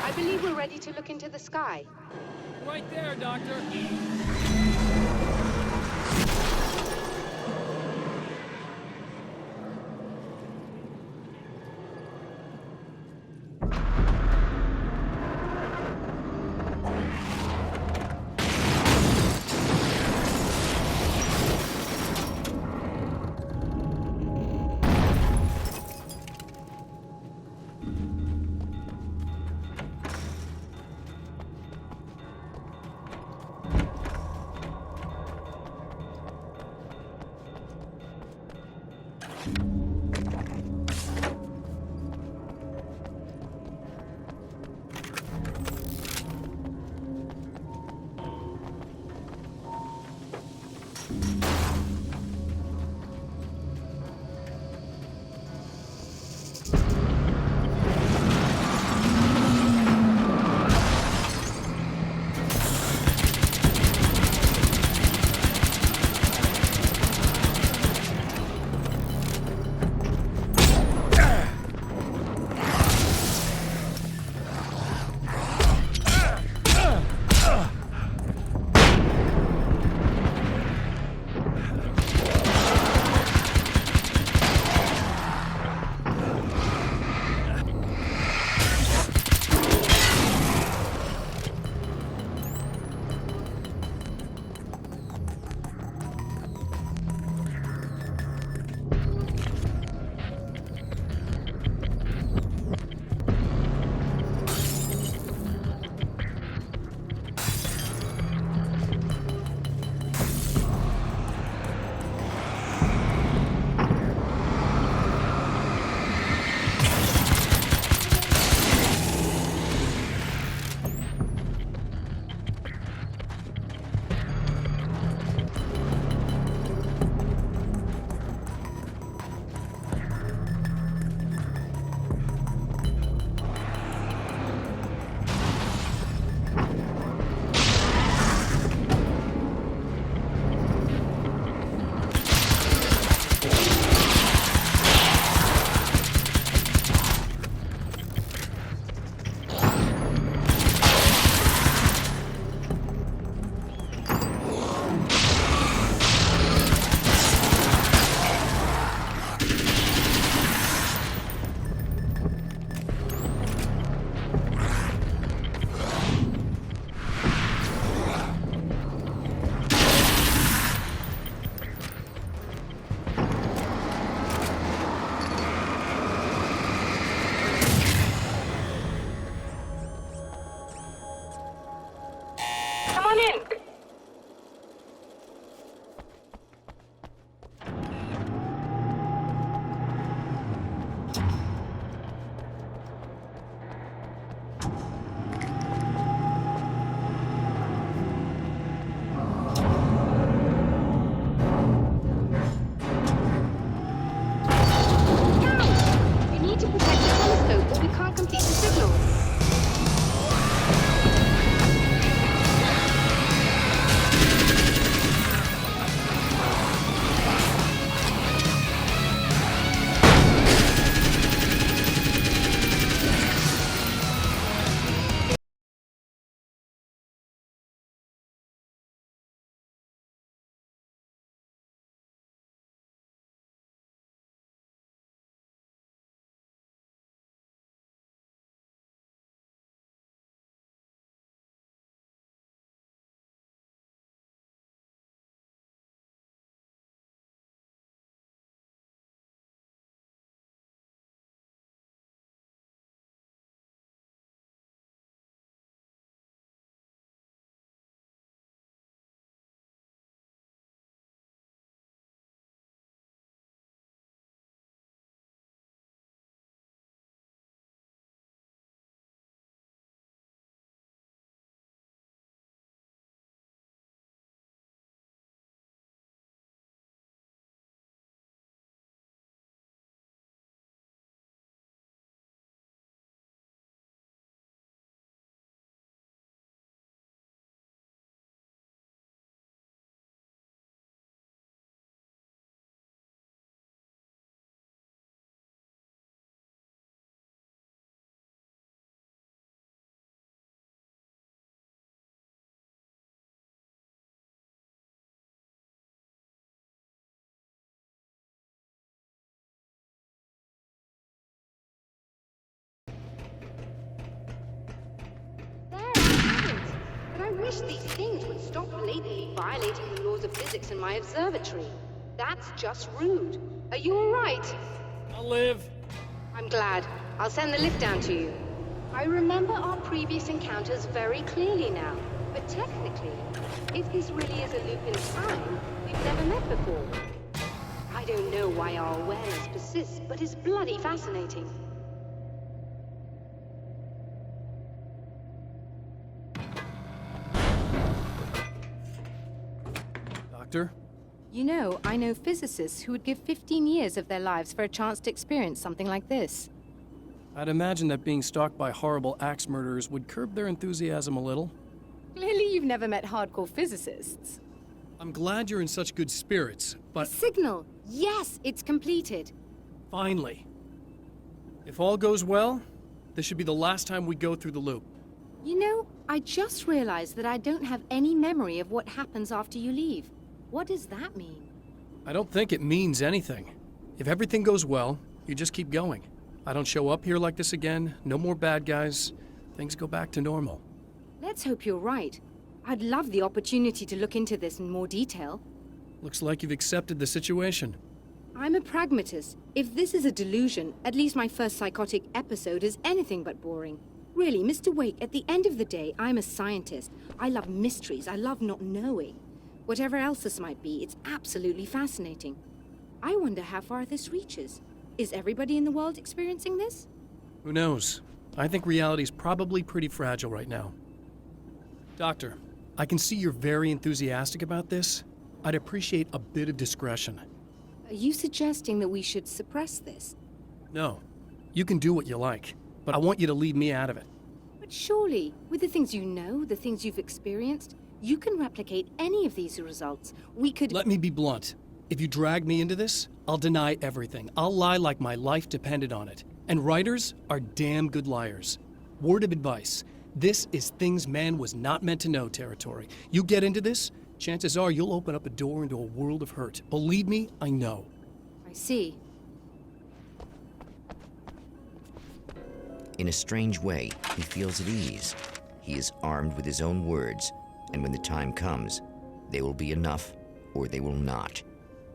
[SPEAKER 7] I believe we're ready to look into the sky.
[SPEAKER 10] Right there, Doctor.
[SPEAKER 7] I wish these things would stop blatantly violating the laws of physics in my observatory. That's just rude. Are you all right?
[SPEAKER 2] I'll live.
[SPEAKER 7] I'm glad. I'll send the lift down to you. I remember our previous encounters very clearly now. But technically, if this really is a loop in time, we've never met before. I don't know why our awareness persists, but it's bloody fascinating.
[SPEAKER 2] Doctor?
[SPEAKER 8] You know, I know physicists who would give 15 years of their lives for a chance to experience something like this.
[SPEAKER 2] I'd imagine that being stalked by horrible axe murderers would curb their enthusiasm a little.
[SPEAKER 8] Clearly you've never met hardcore physicists.
[SPEAKER 2] I'm glad you're in such good spirits, but
[SPEAKER 8] Signal! Yes, it's completed.
[SPEAKER 2] finally. If all goes well, this should be the last time we go through the loop.
[SPEAKER 8] You know, I just realized that I don't have any memory of what happens after you leave. What does that mean?
[SPEAKER 2] I don't think it means anything. If everything goes well, you just keep going. I don't show up here like this again, no more bad guys. Things go back to normal.
[SPEAKER 8] Let's hope you're right. I'd love the opportunity to look into this in more detail.
[SPEAKER 2] Looks like you've accepted the situation.
[SPEAKER 8] I'm a pragmatist. If this is a delusion, at least my first psychotic episode is anything but boring. Really, Mr. Wake, at the end of the day, I'm a scientist. I love mysteries. I love not knowing. Whatever else this might be, it's absolutely fascinating. I wonder how far this reaches. Is everybody in the world experiencing this?
[SPEAKER 2] Who knows? I think reality's probably pretty fragile right now. Doctor, I can see you're very enthusiastic about this. I'd appreciate a bit of discretion.
[SPEAKER 8] Are you suggesting that we should suppress this?
[SPEAKER 2] No, you can do what you like, but I want you to leave me out of it.
[SPEAKER 8] But surely, with the things you know, the things you've experienced, you can replicate any of these results. We could—
[SPEAKER 2] Let me be blunt. If you drag me into this, I'll deny everything. I'll lie like my life depended on it. And writers are damn good liars. Word of advice. This is things man was not meant to know territory. You get into this, chances are you'll open up a door into a world of hurt. Believe me, I know.
[SPEAKER 8] I see.
[SPEAKER 1] In a strange way, he feels at ease. He is armed with his own words, and when the time comes, they will be enough or they will not.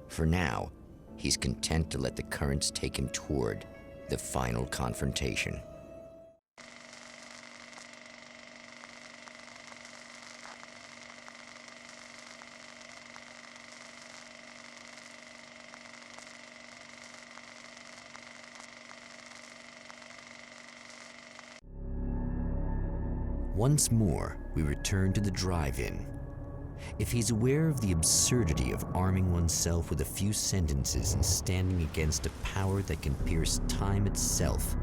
[SPEAKER 1] For now, he's content to let the currents take him toward the final confrontation. Once more, we return to the drive-in. If he's aware of the absurdity of arming oneself with a few sentences and standing against a power that can pierce time itself,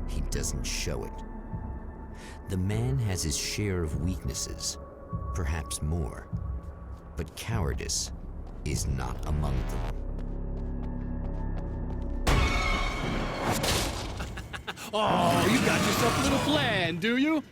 [SPEAKER 1] he doesn't show it. The man has his share of weaknesses, perhaps more, but cowardice is not among them.
[SPEAKER 10] Oh, you got yourself a little plan, do you?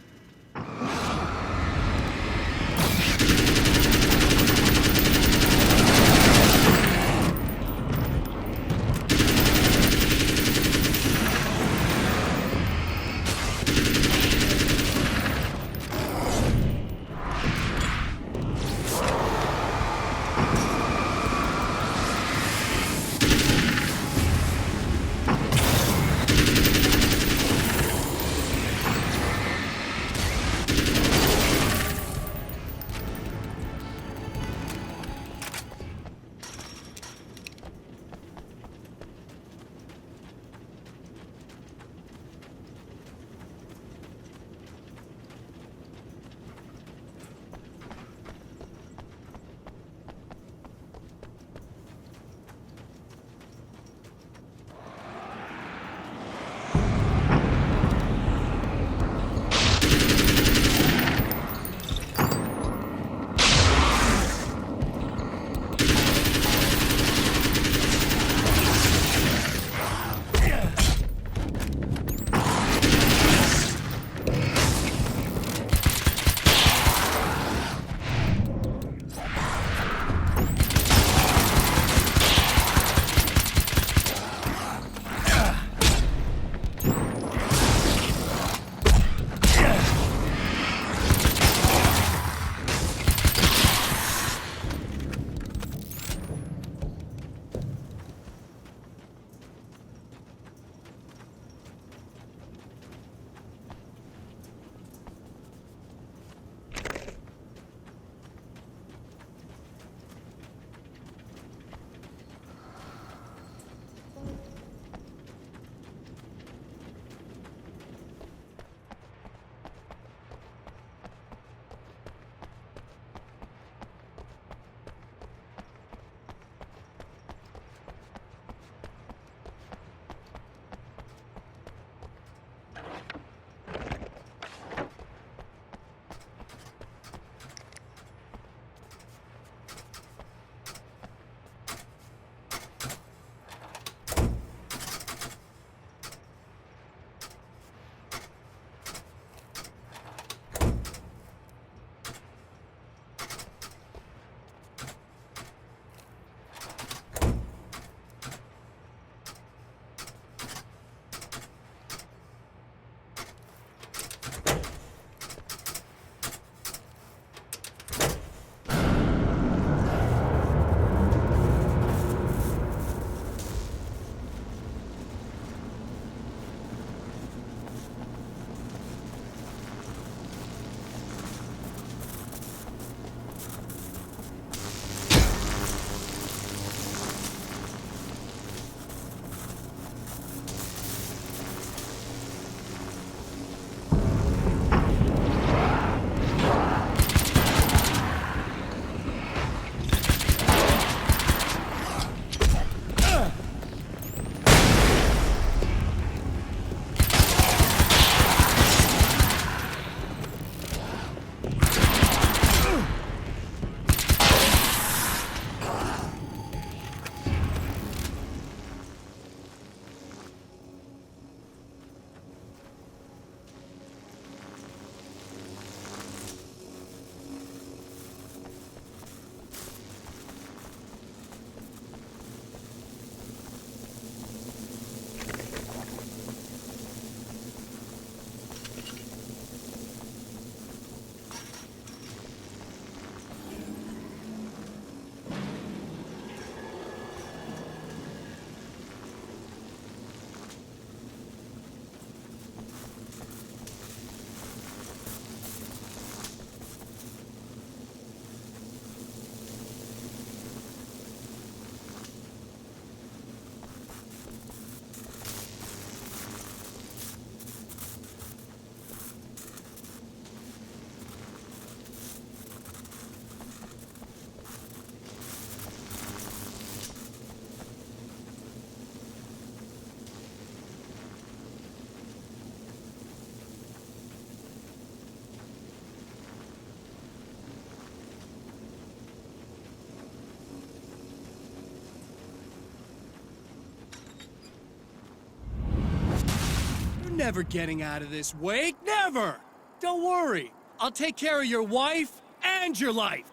[SPEAKER 2] never getting out of this, Wake. Never! Don't worry. I'll take care of your wife and your life.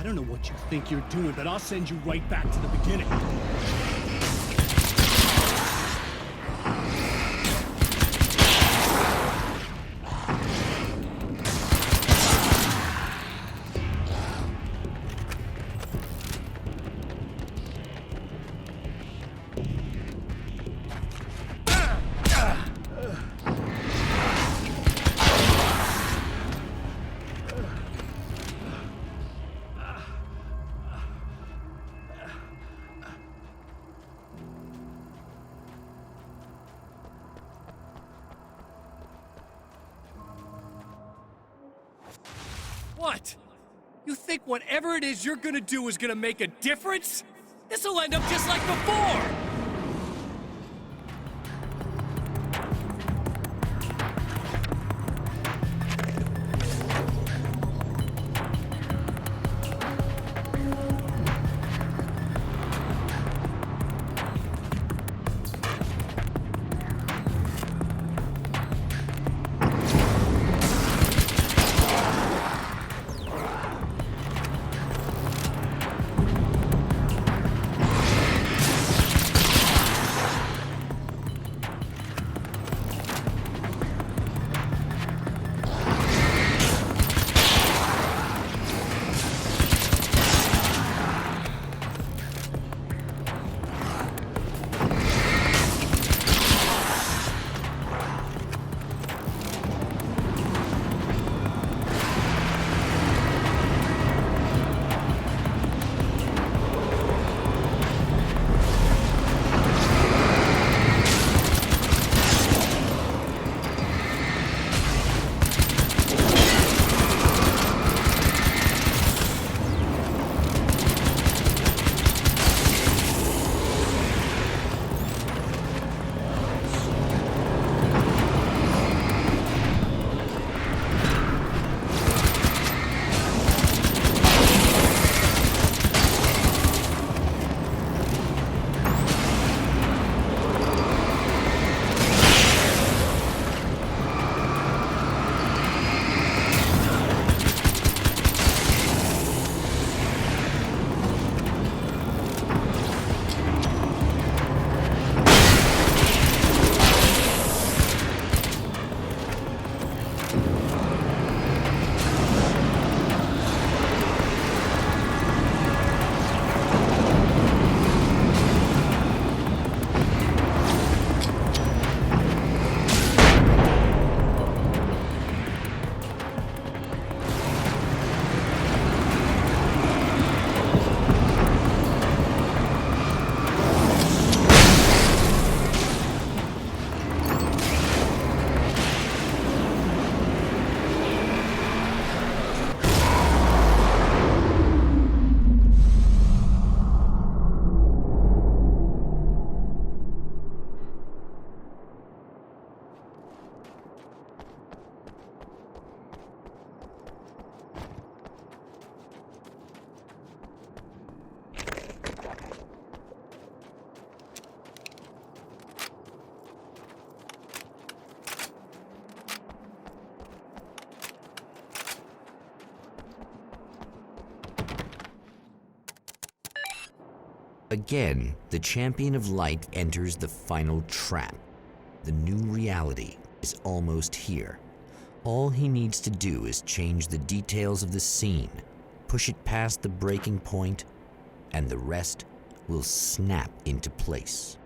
[SPEAKER 2] I don't know what you think you're doing, but I'll send you right back to the beginning. What? You think whatever it is you're gonna do is gonna make a difference? This'll end up just like before!
[SPEAKER 1] Again, the champion of light enters the final trap. The new reality is almost here. All he needs to do is change the details of the scene, push it past the breaking point, and the rest will snap into place.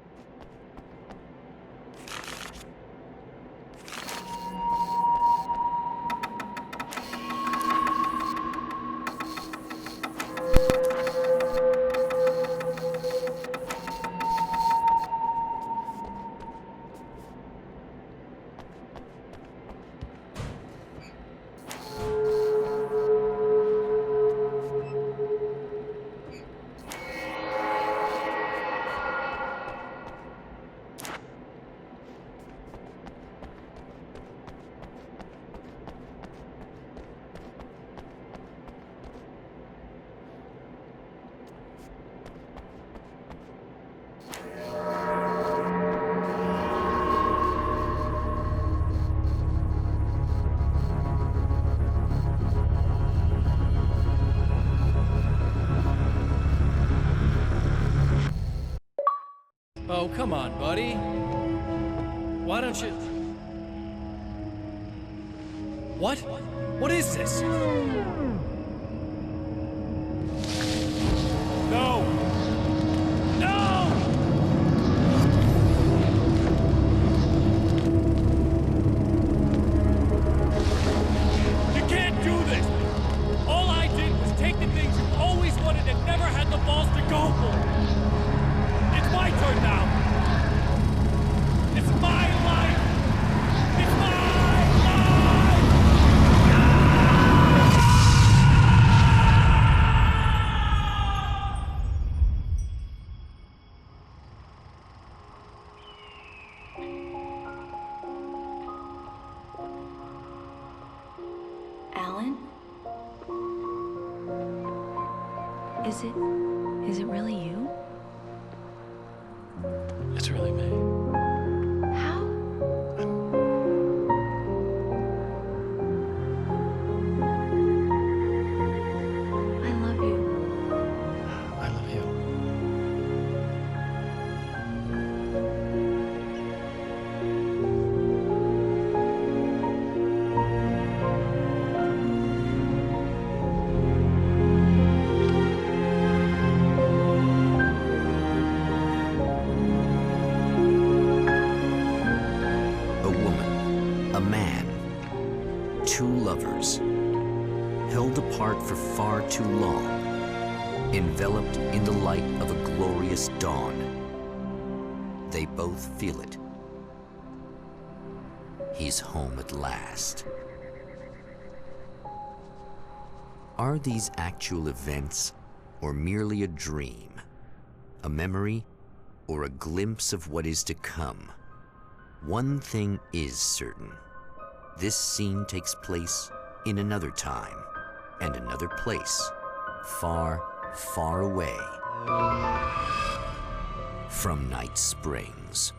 [SPEAKER 2] Oh, come on, buddy. Why don't you... What? What is this? No! No! You can't do this! All I did was take the things you always wanted and never had the balls to go for! It's my turn now! It's my life! It's my life!
[SPEAKER 12] Alan? Is it really you?
[SPEAKER 2] It's really me.
[SPEAKER 12] How? I love you.
[SPEAKER 2] I love you.
[SPEAKER 1] A man, two lovers, held apart for far too long, enveloped in the light of a glorious dawn. They both feel it. He's home at last. Are these actual events, or merely a dream? A memory, or a glimpse of what is to come? One thing is certain. This scene takes place in another time and another place, far, far away from Night Springs.